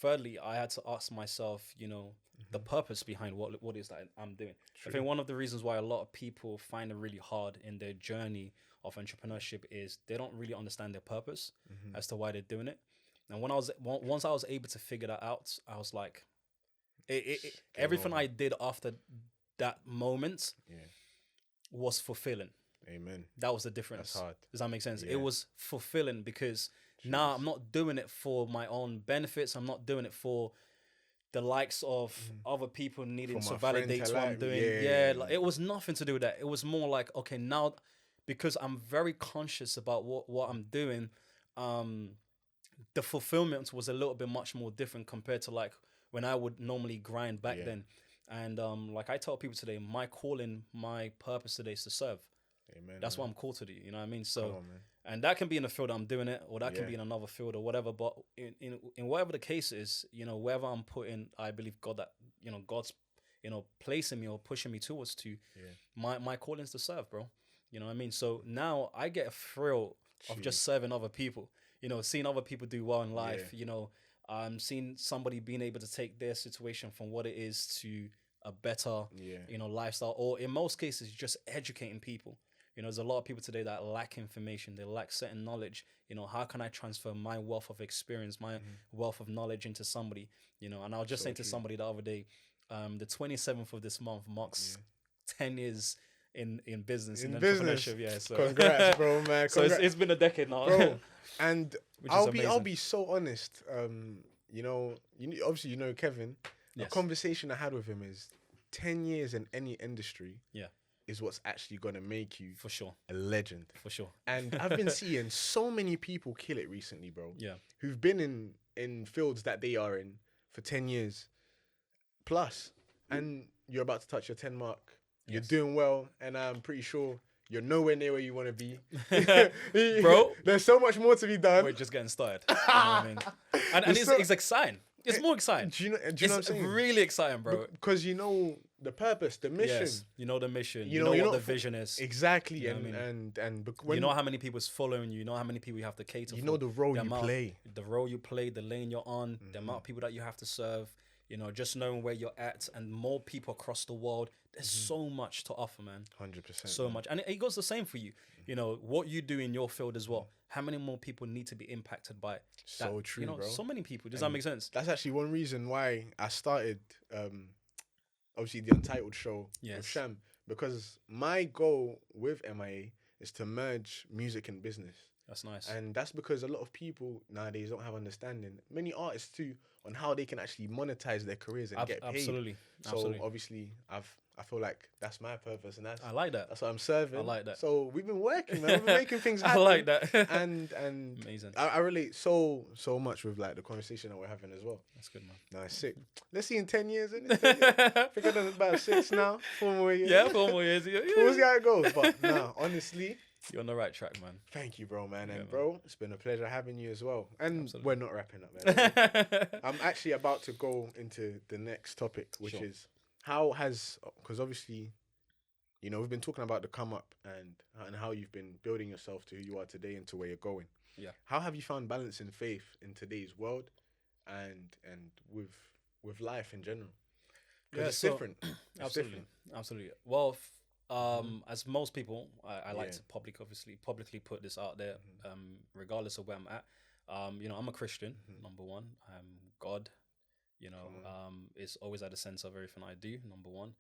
thirdly, I had to ask myself, you know, the purpose behind what is that I'm doing. I think one of the reasons why a lot of people find it really hard in their journey of entrepreneurship is they don't really understand their purpose as to why they're doing it. And once I was able to figure that out, I was like, everything I did after that moment was fulfilling. Amen. That was the difference. That's hard. Does that make sense? Yeah. It was fulfilling because now I'm not doing it for my own benefits. I'm not doing it for the likes of other people needing For to my friend validate to what I'm like, doing. yeah. Like, it was nothing to do with that. It was more like, okay, now because I'm very conscious about what I'm doing, the fulfillment was a little bit much more different compared to like when I would normally grind back then. And like I tell people today, my calling, my purpose today is to serve. Amen. That's what I'm called to do. You know what I mean? So, Come on, man. and that can be in the field I'm doing it, or that can Yeah. be in another field or whatever. But in whatever the case is, you know, wherever I'm putting, I believe God that, you know, God's, you know, placing me or pushing me towards to, my calling is to serve, bro. You know what I mean? So now I get a thrill of just serving other people, you know, seeing other people do well in life, you know, seeing somebody being able to take their situation from what it is to a better, you know, lifestyle, or in most cases, just educating people. You know, there's a lot of people today that lack information. They lack certain knowledge. You know, how can I transfer my wealth of experience, my wealth of knowledge into somebody? You know, and I was just saying to somebody the other day, the 27th of this month marks 10 years in business, in entrepreneurship. Yeah, so Congrats, bro, man. so it's been a decade now, bro. And I'll amazing. be so honest. You know, obviously you know Kevin. A conversation I had with him is 10 years in any industry. Is what's actually gonna make you for sure a legend. For sure. And I've been seeing so many people kill it recently, bro. Yeah. Who've been in fields that they are in for 10 years plus, and you're about to touch your 10 mark. You're doing well, and I'm pretty sure you're nowhere near where you want to be. Bro, there's so much more to be done. We're just getting started. You know what I mean? And it's exciting. It's more exciting. Do you know what I'm saying? Really exciting, bro. Because you know the purpose, the mission. Yes, you know the mission. You know know what the vision is. Exactly. You know and when, you know how many people's following you. You know how many people you have to cater for. You know the role you play. The role you play, the lane you're on, the amount of people that you have to serve. You know, just knowing where you're at, and more people across the world. There's so much to offer, man. 100%. So much. And it goes the same for you. You know, what you do in your field as well. How many more people need to be impacted by it? So true, you know, bro. So many people. Does that make sense? That's actually one reason why I started, obviously, the Untitled Show with Sham. Because my goal with MIA is to merge music and business. That's nice. And that's because a lot of people nowadays don't have understanding. Many artists too, on how they can actually monetize their careers and get paid. Absolutely. So obviously, I feel like that's my purpose, and I like that. That's what I'm serving. I like that. So we've been working, man. We've been making things happen. I like that. and amazing. I relate so much with like the conversation that we're having as well. That's good, man. Nice, sick. Let's see in 10 years. I think I've done about 6 now. 4 more years. Yeah, 4 more years. Yeah. We'll see how it goes. But no, honestly, you're on the right track, man. Thank you, bro, man. And man. bro, it's been a pleasure having you as well. And Absolutely. we're not wrapping up, man. I'm actually about to go into the next topic, which is how has, because obviously, you know, we've been talking about the come up and how you've been building yourself to who you are today and to where you're going. Yeah. How have you found balance in faith in today's world and with life in general? Because it's different. It's absolutely. different. Absolutely. Well, as most people, I like to publicly put this out there, regardless of where I'm at. You know, I'm a Christian, number one. God, you know, is always at the center of everything I do, number one.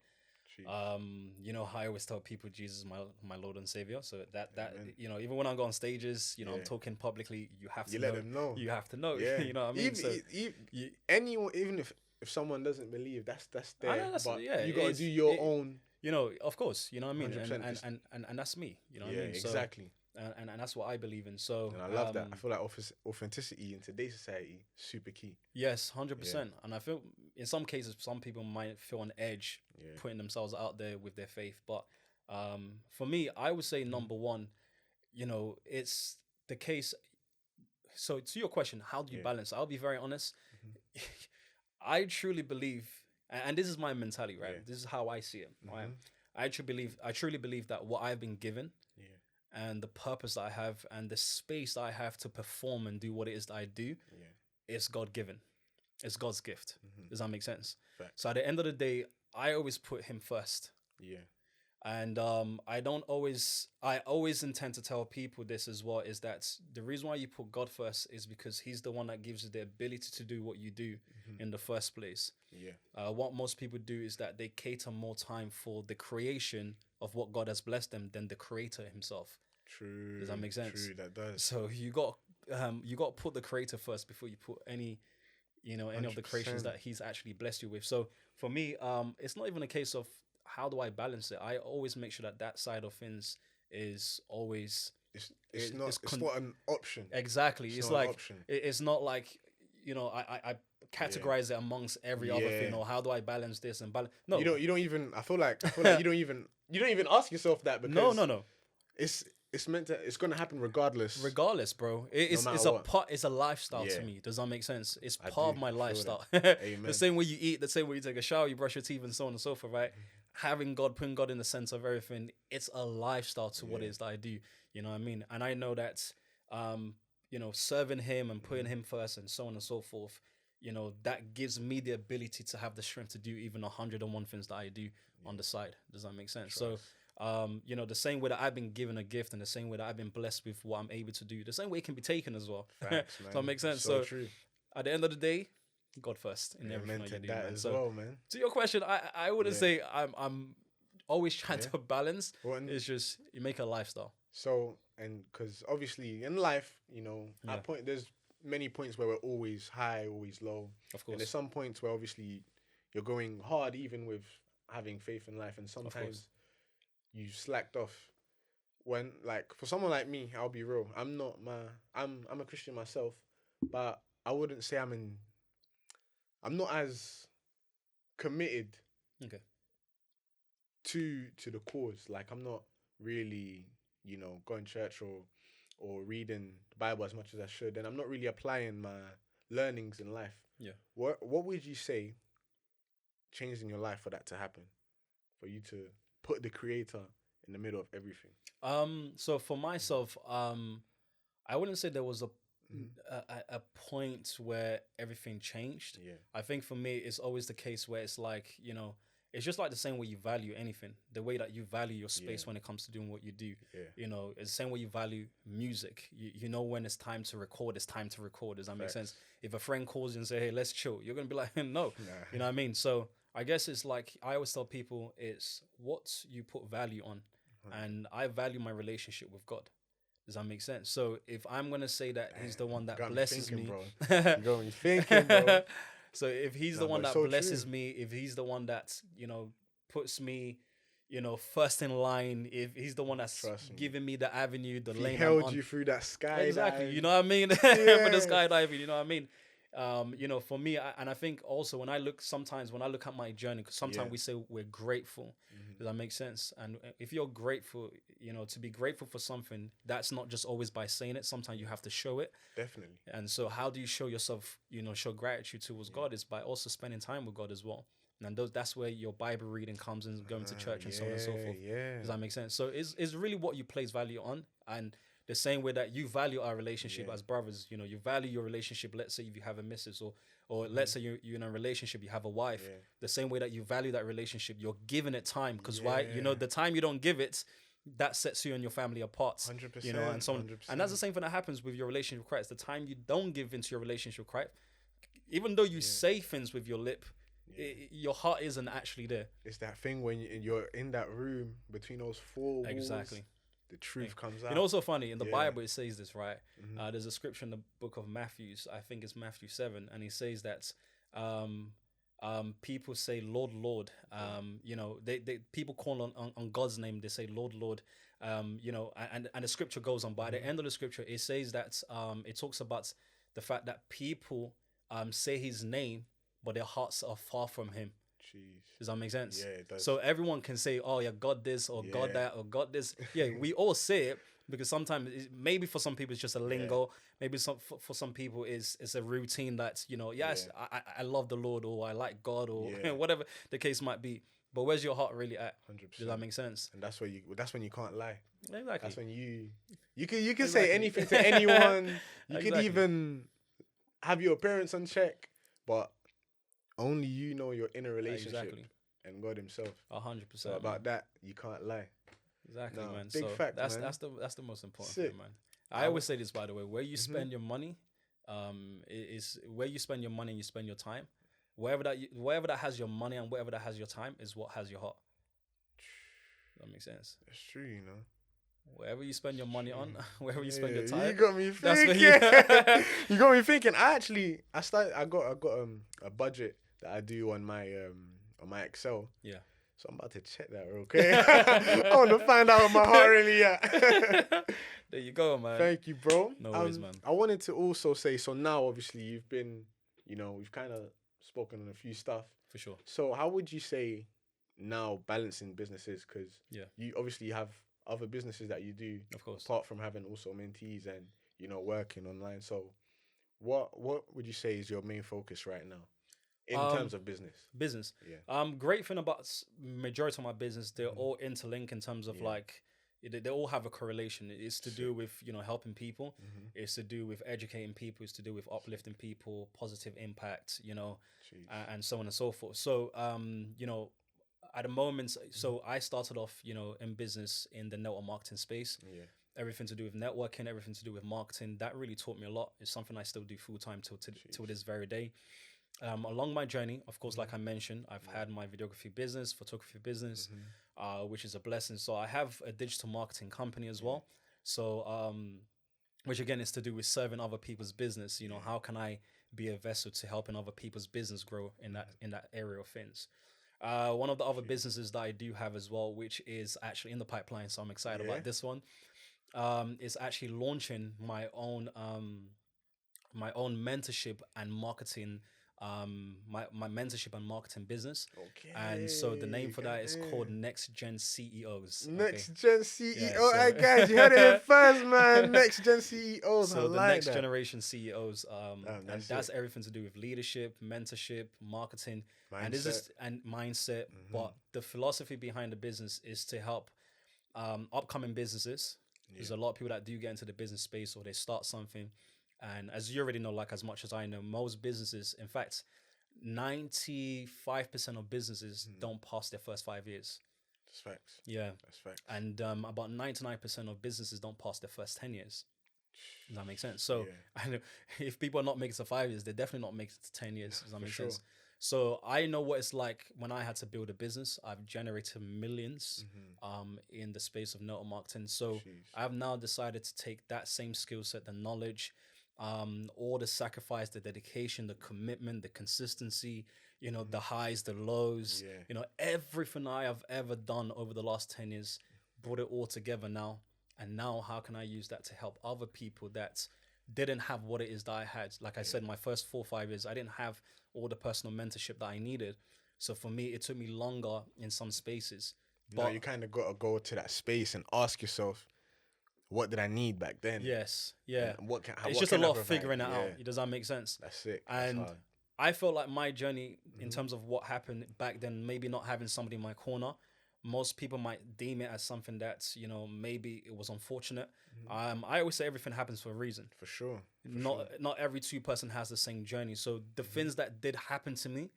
You know, I always tell people Jesus is my Lord and Savior. So that you know, even when I go on stages, you know, I'm talking publicly, you have to let them know. You have to know. Yeah. You know what I mean? Anyone, even if someone doesn't believe, that's there. But yeah, you gotta do your own. You know, of course, you know what I mean, 100%. and that's me. You know what I mean? Exactly. and that's what I believe in. So And I love that. I feel like authenticity in today's society super key. yes, 100%. And I feel in some cases, some people might feel on edge putting themselves out there with their faith. But for me, I would say number one, you know, it's the case. So to your question, how do you balance? I'll be very honest. I truly believe, and this is my mentality, right? This is how I see it. Right? I truly believe that what I've been given and the purpose that I have and the space that I have to perform and do what it is that I do is God given. It's God's gift. Does that make sense? Facts. So at the end of the day, I always put him first. Yeah. And I always intend to tell people this as well, is that the reason why you put God first is because he's the one that gives you the ability to do what you do in the first place. Yeah. What most people do is that they cater more time for the creation of what God has blessed them than the creator himself. True. Does that make sense? True, that does. So you got to put the creator first before you put any of the creations 100%. that he's actually blessed you with. So for me, it's not even a case of how do I balance it. I always make sure that side of things is always it's not an option. Exactly. It's not an like option. it's not like, you know, I categorize it amongst every other thing, or how do I balance this and balance. No, you don't even. I feel like you don't even ask yourself that, because no. It's gonna happen regardless. Regardless, bro. It's a lifestyle to me. Does that make sense? It's part of my lifestyle. The same way you eat, the same way you take a shower, you brush your teeth, and so on and so forth, right? Having God, putting God in the center of everything, it's a lifestyle to what it is that I do. You know what I mean? And I know that, you know, serving him and putting him first and so on and so forth, you know, that gives me the ability to have the strength to do even 101 things that I do on the side. Does that make sense? Trust. So, you know, the same way that I've been given a gift and the same way that I've been blessed with what I'm able to do, the same way it can be taken as well. Facts, Does that make sense? So true. At the end of the day, God first in everything that you do, that man. as So well, man. to your question, I wouldn't say I'm always trying to balance. It's just you make a lifestyle. So, and because obviously in life, you know, there's many points where we're always high, always low. Of course. And there's some points where obviously you're going hard, even with having faith in life, and sometimes you slacked off. When, like, for someone like me, I'll be real. I'm a Christian myself, but I wouldn't say I'm not as committed to the cause. Like, I'm not really, you know, going to church or reading the Bible as much as I should, and I'm not really applying my learnings in life. Yeah. What would you say changed in your life for that to happen? For you to put the creator in the middle of everything? So for myself, I wouldn't say there was a point where everything changed. Yeah. I think for me, it's always the case where it's like, you know, it's just like the same way you value anything, the way that you value your space when it comes to doing what you do. Yeah. You know, it's the same way you value music. You know, when it's time to record, it's time to record. Does that make sense? If a friend calls you and say, hey, let's chill, you're going to be like, no. Nah. You know what I mean? So I guess it's like, I always tell people, it's what you put value on. And I value my relationship with God. Does that make sense? So if I'm going to say that he's the one that blesses me. You got me thinking, bro. So if he's the one that blesses me, if he's the one that, you know, puts me, you know, first in line, if he's the one that's giving me the avenue, the lane. He held you through that skydive. Exactly. You know what I mean? For the skydiving, you know what I mean? You know, for me, and I think also when I look at my journey, because sometimes we say we're grateful. Does that make sense? And if you're grateful, you know, to be grateful for something, that's not just always by saying it. Sometimes you have to show it. Definitely. And so how do you show yourself, you know, show gratitude towards God is by also spending time with God as well. And that's where your Bible reading comes in, going to church and so on and so forth. Yeah. Does that make sense? So it's really what you place value on. And the same way that you value our relationship as brothers, you know, you value your relationship. Let's say if you have a missus, or let's say you're in a relationship, you have a wife. Yeah. The same way that you value that relationship, you're giving it time. Because why? You know, the time you don't give it, that sets you and your family apart. 100%. You know, and so on. 100%. And that's the same thing that happens with your relationship with Christ. The time you don't give into your relationship with Christ, even though you say things with your lip, your heart isn't actually there. It's that thing when you're in that room between those four walls. Exactly. The truth comes out. You know, also funny, in the Bible, it says this, right? There's a scripture in the book of Matthew, I think it's Matthew 7, and he says that people say Lord, Lord. You know, they people call on God's name. They say Lord, Lord. You know, and the scripture goes on. By the end of the scripture, it says that it talks about the fact that people say His name, but their hearts are far from Him. Jeez. Does that make sense? Yeah, it does. So everyone can say, "Oh, yeah, God this or God Yeah. that or God this." Yeah, we all say it because sometimes maybe for some people it's just a lingo. Maybe for some people it's a routine that, you know, yes, I love the Lord or I like God or whatever the case might be. But where's your heart really at? 100%. Does that make sense? And that's when you can't lie. Exactly. That's when you can say anything to anyone. You could even have your appearance on check, but only you know your inner relationship and God Himself. 100%. So about that, you can't lie. Exactly, man. Big so fact, that's man. that's the most important thing, man. I always say this, by the way, where you spend your money, is where you spend your money and you spend your time. Wherever that has your money and wherever that has your time is what has your heart. That makes sense. That's true, you know. Wherever you spend your money on, wherever you spend your time. You got me thinking. You got me thinking. I got a budget that I do on my Excel. Yeah. So I'm about to check that real quick. I want to find out where my heart really at. There you go, man. Thank you, bro. No worries, man. I wanted to also say, so now obviously you've been, you know, we've kind of spoken on a few stuff. For sure. So how would you say now balancing businesses? Because you obviously have other businesses that you do, of course, apart from having also mentees and, you know, working online. So what would you say is your main focus right now in terms of business? Great thing about majority of my business, they're all interlinked in terms of like they all have a correlation. It's to do with, you know, helping people. It's to do with educating people. It's to do with uplifting people, positive impact, you know, and so on and so forth. So you know, at the moment, so I started off, you know, in business in the network marketing space. Everything to do with networking, everything to do with marketing. That really taught me a lot. It's something I still do full time till this very day. Along my journey, of course, like I mentioned, I've had my videography business, photography business, which is a blessing. So I have a digital marketing company as well. So, which again is to do with serving other people's business. You know, how can I be a vessel to helping other people's business grow in that area of things? One of the other businesses that I do have as well, which is actually in the pipeline, so I'm excited about this one, is actually launching my own mentorship and marketing, my mentorship and marketing business. And so the name for that is called Next Gen CEOs. Next Gen CEO. Hey guys, you heard it here first, man. Next Gen CEOs. So the next generation CEOs, and that's everything to do with leadership, mentorship, marketing, and this is mindset. But the philosophy behind the business is to help upcoming businesses. There's a lot of people that do get into the business space or they start something. And as you already know, like as much as I know, most businesses, in fact, 95% of businesses don't pass their first 5 years. That's facts. Yeah. That's facts. And about 99% of businesses don't pass their first 10 years. Does that make sense? So I know if people are not making it to 5 years, they're definitely not making it to 10 years. Does that make sense? So I know what it's like when I had to build a busince. I've generated millions in the space of network marketing. So I've now decided to take that same skill set, the knowledge, all the sacrifice, the dedication, the commitment, the consistency, you know, the highs, the lows, you know, everything I have ever done over the last 10 years, brought it all together now. And now how can I use that to help other people that didn't have what it is that I had? Like I said, my first 4 or 5 years, I didn't have all the personal mentorship that I needed. So for me, it took me longer in some spaces. But now you kind of got to go to that space and ask yourself, what did I need back then? Yes, yeah. It's just a lot of figuring it out. Does that make sense? That's it. And I felt like my journey in terms of what happened back then, maybe not having somebody in my corner, most people might deem it as something that's, you know, maybe it was unfortunate. I always say everything happens for a reason. For sure. Not every person has the same journey. So the things that did happen to me,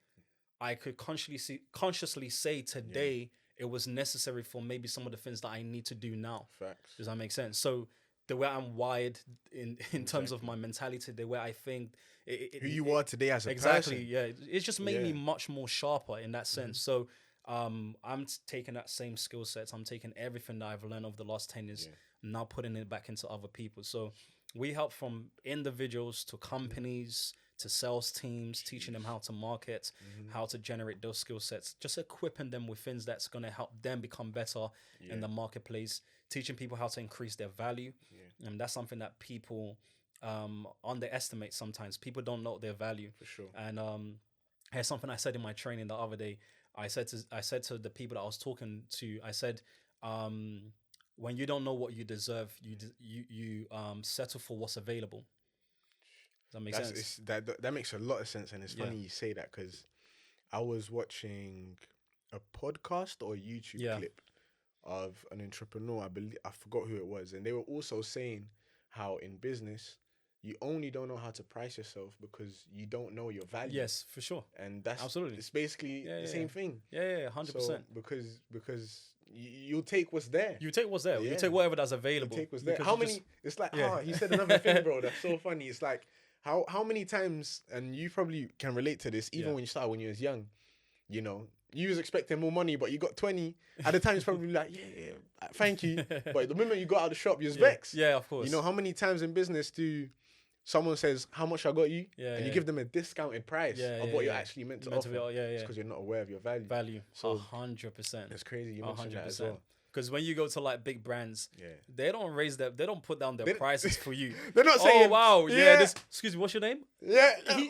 I could consciously say today, it was necessary for maybe some of the things that I need to do now. Facts. Does that make sense? So the way I'm wired in terms of my mentality, the way I think, who you are today as a person. Yeah, it's just made me much more sharper in that sense. So I'm taking that same skill sets. I'm taking everything that I've learned over the last 10 years, now putting it back into other people. So we help from individuals to companies to sales teams, teaching them how to market, how to generate those skill sets, just equipping them with things that's going to help them become better in the marketplace, teaching people how to increase their value. And that's something that people underestimate sometimes. People don't know their value. For sure. And here's something I said in my training the other day. I said to the people that I was talking to, I said, when you don't know what you deserve, you settle for what's available. Does that make sense? That makes a lot of sense, and it's funny you say that, because I was watching a podcast or a YouTube clip of an entrepreneur. I forgot who it was, and they were also saying how in business you only don't know how to price yourself because you don't know your value. Yes, for sure. And that's absolutely. It's basically the same thing. Yeah, 100%. So because you'll take what's there. You take what's there. You take whatever that's available. You take what's there. How many? It's like he said another thing, bro. That's so funny. It's like how many times, and you probably can relate to this. Even when you started, when you was young, you know, you was expecting more money, but you got 20. At the time, it's probably like, thank you. But the moment you got out of the shop, you was vexed. Yeah, of course. You know, how many times in business do someone says, how much I got you? And you give them a discounted price of what you're actually meant to offer. Just because you're not aware of your value. So 100%. It's crazy you mentioned that as well. Because when you go to like big brands, they don't put down their prices for you. They're not saying, oh wow, excuse me, what's your name?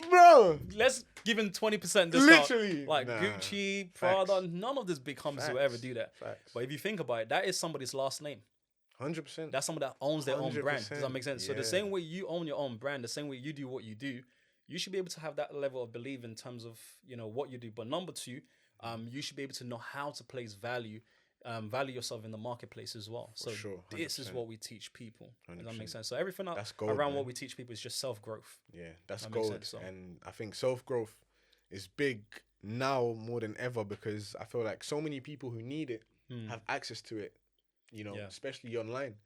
Bro. Let's give him 20% discount. Literally. Like Gucci, Prada, none of this big companies will ever do that. But if you think about it, that is somebody's last name. 100%. That's someone that owns their own brand. Does that make sense? Yeah. So the same way you own your own brand, the same way you do what you do, you should be able to have that level of belief in terms of, you know, what you do. But number two, you should be able to know how to place value yourself in the marketplace as well. So this is what we teach people. 100%. Does that make sense? So everything around what we teach people is just self-growth. Yeah, that's gold. And I think self-growth is big now more than ever, because I feel like so many people who need it have access to it, you know, especially online,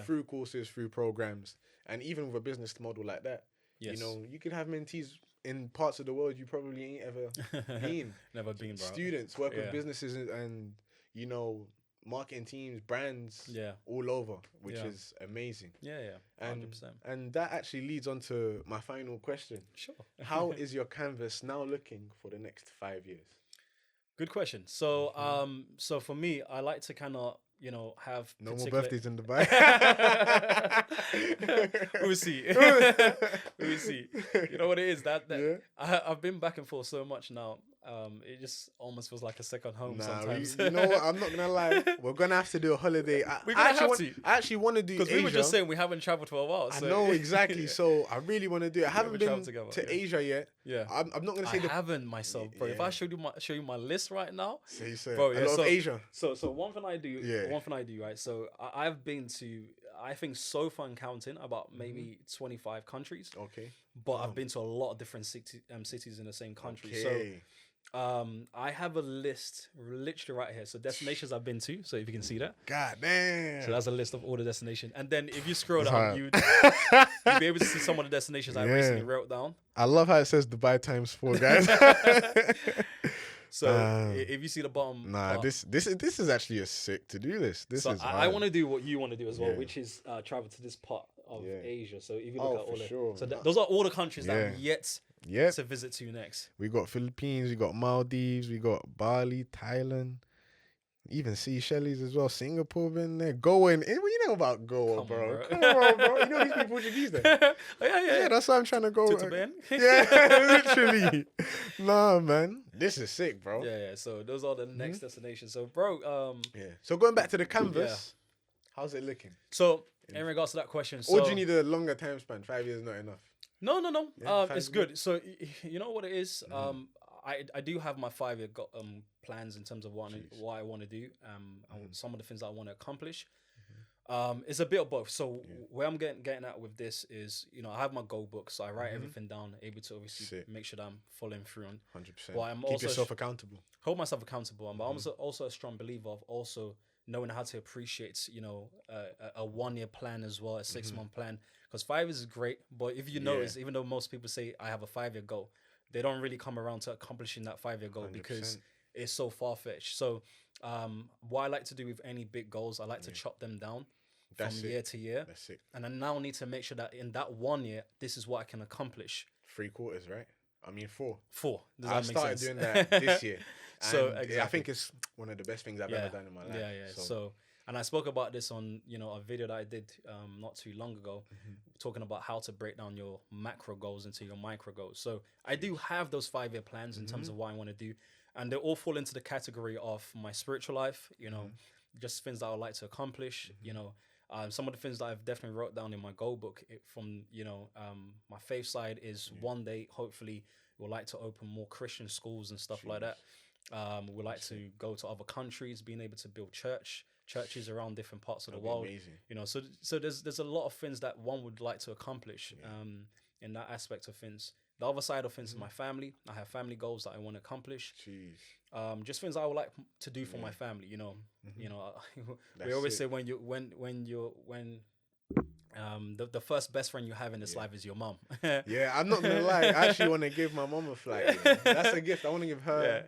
through courses, through programs, and even with a business model like that. You know, you could have mentees in parts of the world you probably ain't ever been. Never been, bro. Students work with businesses and you know, marketing teams, brands, all over, which is amazing. 100%. And that actually leads on to my final question. Sure. How is your canvas now looking for the next 5 years? Good question. So, so for me, I like to kind of, you know, have no more birthdays in Dubai. We'll see. We'll see. You know what it is? I've been back and forth so much now. It just almost feels like a second home sometimes. You know what? I'm not gonna lie. We're gonna have to do a holiday. I actually want to do because we were just saying we haven't traveled for a while. So. I know exactly. So I really want to do it. I haven't been to Asia yet. Yeah, I'm not gonna say I haven't myself, bro. If I show you my list right now, bro, a lot of Asia. So one thing I do, right? So I've been to, I think so far counting about maybe 25 countries. Okay. But I've been to a lot of different cities in the same country. Okay. So I have a list literally right here. So destinations I've been to. So if you can see that. God damn. So that's a list of all the destinations. And then if you scroll down, you'd be able to see some of the destinations I recently wrote down. I love how it says Dubai ×4, guys. So if you see the bottom, this is actually a sick to-do list. I want to do what you want to do as well, which is travel to this part of Asia. So if you look at all those are all the countries that I'm yet to visit to next. We got Philippines, we got Maldives, we got Bali, Thailand, even Seychelles as well. Singapore been there. Goa, what you know about Goa, bro? Come on, bro. You know these people Portuguese there. Yeah, that's why I'm trying to go. Literally. Nah, man. This is sick, bro. Yeah. So those are the next destinations. So, bro, So going back to the canvas, how's it looking? So in regards to that question, or do you need a longer time span? 5 years not enough. No. It's good. So you know what it is. I do have my 5-year plans in terms of what I want to do. Some of the things that I want to accomplish. It's a bit of both. So where I'm getting at with this is, you know, I have my goal book, so I write everything down, able to obviously make sure that I'm following through on. 100%. But I'm Keep yourself accountable. Hold myself accountable. But I'm also a strong believer of also knowing how to appreciate, you know, a 1-year plan as well, a 6-month plan. Because 5 years is great, but if you notice, even though most people say I have a 5-year goal, they don't really come around to accomplishing that 5-year goal 100%. Because it's so far-fetched. So what I like to do with any big goals, I like to chop them down from year to year. That's it. And I now need to make sure that in that 1 year, this is what I can accomplish 3/4, right? I mean 4. 4. Does I that make started sense? doing that this year. So, And I exactly. think it's one of the best things I've ever done in my life. Yeah. So, and I spoke about this on, a video that I did not too long ago, talking about how to break down your macro goals into your micro goals. So I do have those 5-year plans in terms of what I want to do, and they all fall into the category of my spiritual life, just things that I would like to accomplish, some of the things that I've definitely wrote down in my goal book from, my faith side is one day, hopefully, we'd like to open more Christian schools and stuff like that. We'd like to go to other countries, being able to build churches around different parts of the world. Amazing. So there's a lot of things that one would like to accomplish in that aspect of things. The other side of things is my family. I have family goals that I want to accomplish. Just things I would like to do for my family. We always say the first best friend you have in this life is your mom. Yeah, I'm not gonna lie. I actually want to give my mom a flight. That's a gift. I want to give her. Yeah.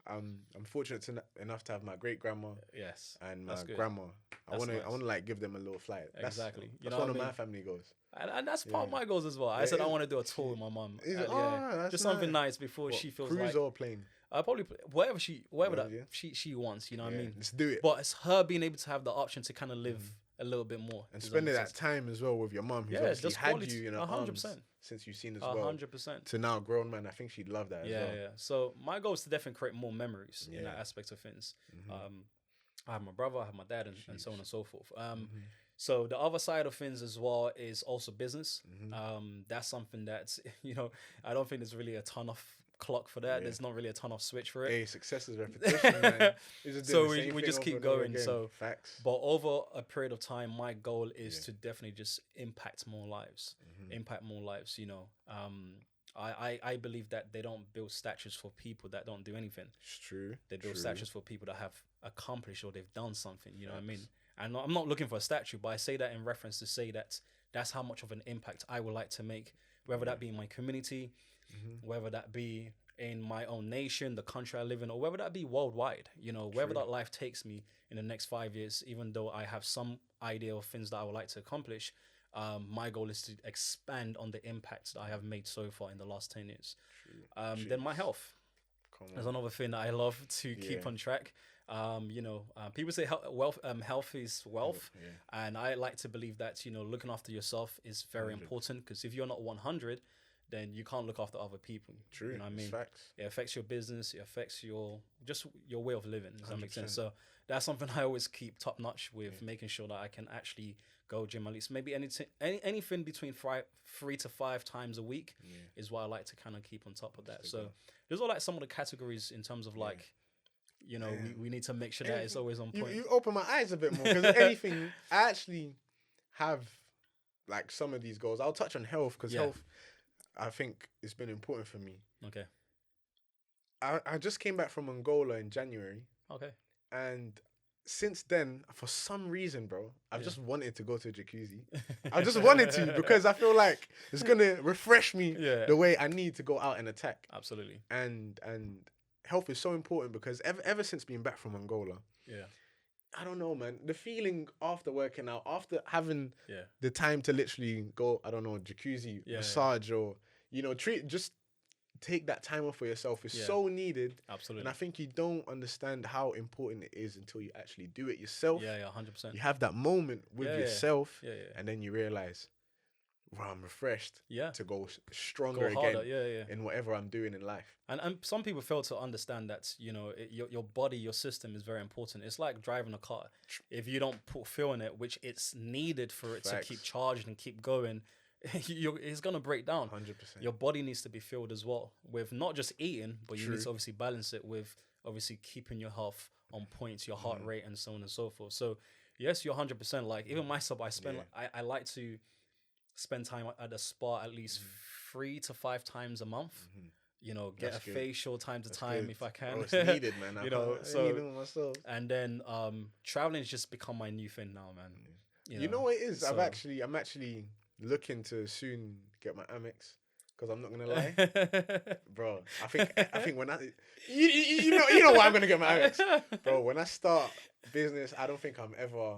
I'm fortunate enough to have my great grandma. Yes. And my grandma. I want to like give them a little flight. Exactly. That's one of my family goals. And that's part of my goals as well. I said I want to do a tour with my mum. Just something nice before she feels cruise or plane. I'll probably whatever she wants. You know what I mean? Let's do it. But it's her being able to have the option to kind of live a little bit more and spending that time as well with your mum, who's obviously had you in her 100%. arms since you've seen as well. 100%. To now grown man, I think she'd love that as well. Yeah. So my goal is to definitely create more memories in that aspect of things. I have my brother, I have my dad, and so on and so forth. So the other side of things as well is also business. That's something that I don't think there's really a ton of clock for that. There's not really a ton of switch for it. Hey, success is repetition, man. So we just keep going. So facts. But over a period of time, my goal is to definitely just impact more lives. I believe that they don't build statues for people that don't do anything. It's true. They build statues for people that have accomplished or they've done something. You know what I mean? And I'm not looking for a statue, but I say that in reference to say that that's how much of an impact I would like to make, whether that be in my community, whether that be in my own nation, the country I live in, or whether that be worldwide. Wherever that life takes me in the next 5 years, even though I have some idea of things that I would like to accomplish, my goal is to expand on the impacts that I have made so far in the last 10 years. Then my health. There's another thing that I love to keep on track. People say health is wealth, and I like to believe that looking after yourself is very important, because if you're not 100, then you can't look after other people. True. You know what I mean? Facts. It affects your business. It affects your way of living. Does that make sense? So that's something I always keep top notch with, making sure that I can actually go gym at least maybe anything between 3 to 5 times a week is what I like to kind of keep on top of that. So those are like some of the categories in terms of like, we need to make sure that it's always on point. You open my eyes a bit more, because anything, I actually have like some of these goals. I'll touch on health, because health, I think it's been important for me. Okay. I just came back from Angola in January. Okay. And since then, for some reason, bro, I've just wanted to go to a jacuzzi. I just wanted to, because I feel like it's going to refresh me the way I need to go out and attack. Absolutely. And health is so important, because ever since being back from Angola, I don't know, man. The feeling after working out, after having the time to literally go, I don't know, jacuzzi, massage, or, just take that time off for yourself is so needed. Absolutely. And I think you don't understand how important it is until you actually do it yourself. Yeah, 100%. You have that moment with yourself, yeah. and then you realize, wow, I'm refreshed to go stronger harder. again in whatever I'm doing in life. And some people fail to understand that, your body, your system is very important. It's like driving a car. If you don't put fuel in it, which it's needed for it to keep charged and keep going, it's going to break down. 100%. Your body needs to be filled as well with not just eating, but you need to obviously balance it with obviously keeping your health on point, your heart rate, and so on and so forth. So yes, you're 100%. Like even myself, I like to spend time at the spa at least 3 to 5 times a month. Get a facial time to time if I can. Oh, it's needed, man. I need it myself. And then traveling has just become my new thing now, man. You know what it is? I'm actually looking to soon get my Amex, because I'm not gonna lie, bro. I think when you know why I'm gonna get my Amex, bro. When I start business, I don't think I'm ever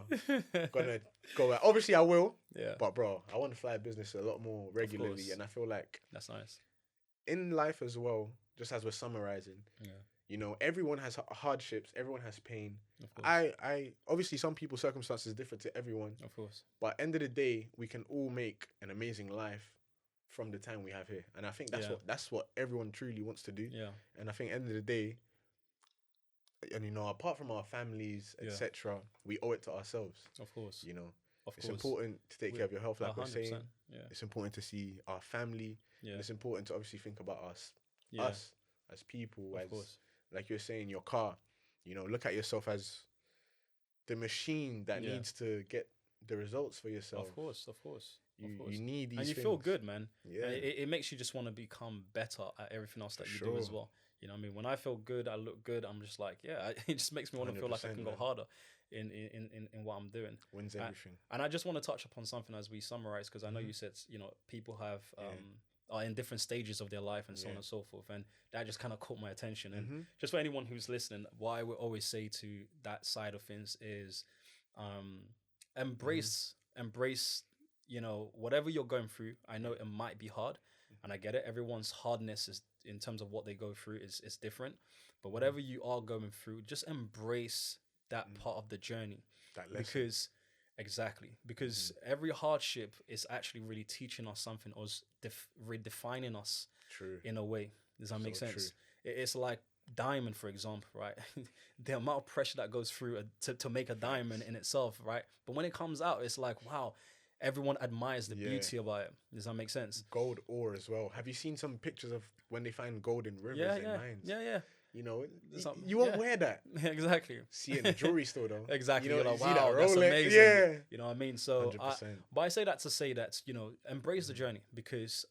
gonna go out. Obviously, I will. Yeah. But bro, I want to fly business a lot more regularly, and I feel like that's nice. in life as well, just as we're summarizing, Yeah. you know, everyone has hardships, everyone has pain. Of course. I obviously some people's circumstances differ to everyone, Of course. but end of the day, we can all make an amazing life from the time we have here, and I think that's what everyone truly wants to do. Yeah. And I think end of the day, and you know, apart from our families, Yeah. etc., we owe it to ourselves. Of course. You know, Of it's course. important to take care of your health, like we're 100%. saying. Yeah. It's important to see our family. Yeah. And it's important to obviously think about us Yeah. us as people, Of as course. like you're saying, your car. You know, look at yourself as the machine that Yeah. needs to get the results for yourself. Of course. Of course. You, Of course. you need these And you things. feel good, man. Yeah. And it makes you just want to become better at everything else that you do as Sure. well. You know what I mean? When I feel good, I look good, I'm just like, yeah, it just makes me want to feel like I 100%, can go man. harder in what I'm doing. Wins everything. And I just want to touch upon something as we summarize, because I know you said, you know, people have are in different stages of their life and so on and so forth. And that just kind of caught my attention. And just for anyone who's listening, what I would always say to that side of things is embrace, you know, whatever you're going through. I know it might be hard, and I get it. Everyone's hardness is, in terms of what they go through, is different. But whatever you are going through, just embrace that part of the journey. That lesson. Because every hardship is actually really teaching us something, or redefining us True. in a way. Does that make So sense? It's like diamond, for example, right? The amount of pressure that goes through to make a diamond in itself, right? But when it comes out, it's like, wow, everyone admires the beauty about it. Does that make sense? Gold ore as well. Have you seen some pictures of when they find gold in rivers and mines? Yeah. You know, you won't wear that. Exactly. See it in the jewelry store though. Exactly. You know, You're like, you see that wow, that's Rolex? amazing. Yeah. You know what I mean? So, 100%. but I say that to say that, you know, embrace the journey, because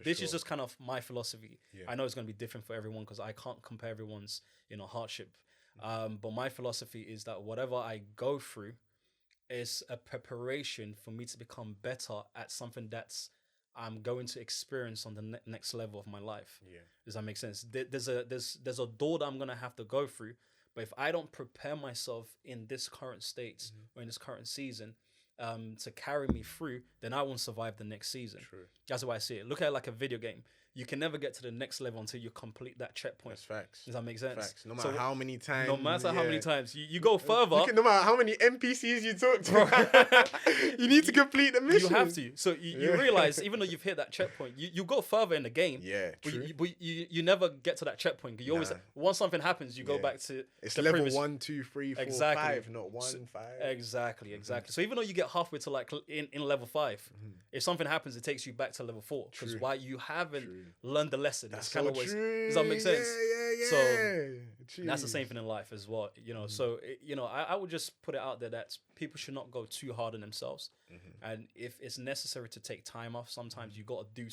this is just kind of my philosophy. Yeah. I know it's going to be different for everyone, because I can't compare everyone's, you know, hardship. But my philosophy is that whatever I go through is a preparation for me to become better at something that's I'm going to experience on the next level of my life. Yeah. Does that make sense? There's a door that I'm gonna have to go through, but if I don't prepare myself in this current state or in this current season, to carry me through, then I won't survive the next season. True. That's the way I see it. Look at it like a video game. You can never get to the next level until you complete that checkpoint. That's facts. Does that make sense? Facts. No matter how many times. No matter how many times you go further. No matter how many NPCs you talk to, you need to complete the mission. You have to. So you realize, even though you've hit that checkpoint, you go further in the game. Yeah, true. But you never get to that checkpoint. You always, once something happens, you go back to it's the level previous 1, 2, 3, 4, Exactly. 5, not 1, 5. Exactly. So even though you get halfway to like in level 5, if something happens, it takes you back to level 4, because why you haven't learned the lesson. That's It's kind so of true. Does that make sense? Yeah. So that's the same thing in life as well. You know, so you know, I would just put it out there that people should not go too hard on themselves, and if it's necessary to take time off, sometimes you got to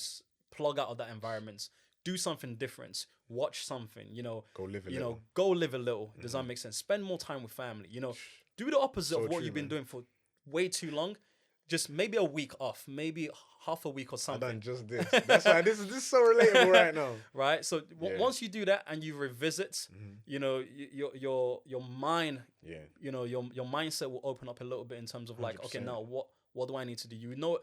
plug out of that environment, do something different, watch something. You know, Go live a you little. know, go live a little. Does that make sense? Spend more time with family. You know, do the opposite So of what true, you've been man. doing for way too long. Just maybe a week off, maybe half a week or I've something. done just this. That's why this is so relatable right now. Right. So once you do that and you revisit, you know, your mind, you know, your mindset will open up a little bit in terms of like, okay, 100%. now what do I need to do? You know,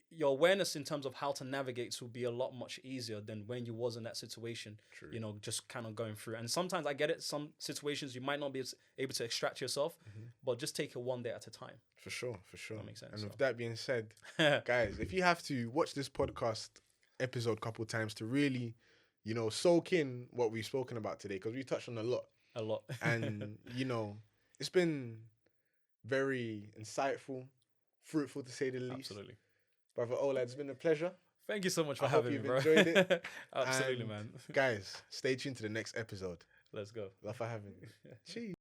your awareness in terms of how to navigate will be a lot much easier than when you was in that situation. True. You know, just kind of going through. And sometimes I get it. Some situations you might not be able to extract yourself, but just take it one day at a time. For sure. That makes sense. And with that being said, guys, if you have to watch this podcast episode a couple times to really, you know, soak in what we've spoken about today, because we touched on a lot. And, you know, it's been very insightful, fruitful to say the least. Absolutely. Brother Olad, it's been a pleasure. Thank you so much for I hope having me, you've bro. enjoyed it. Absolutely, And man. Guys, stay tuned to the next episode. Let's go. Love for having me. Cheers.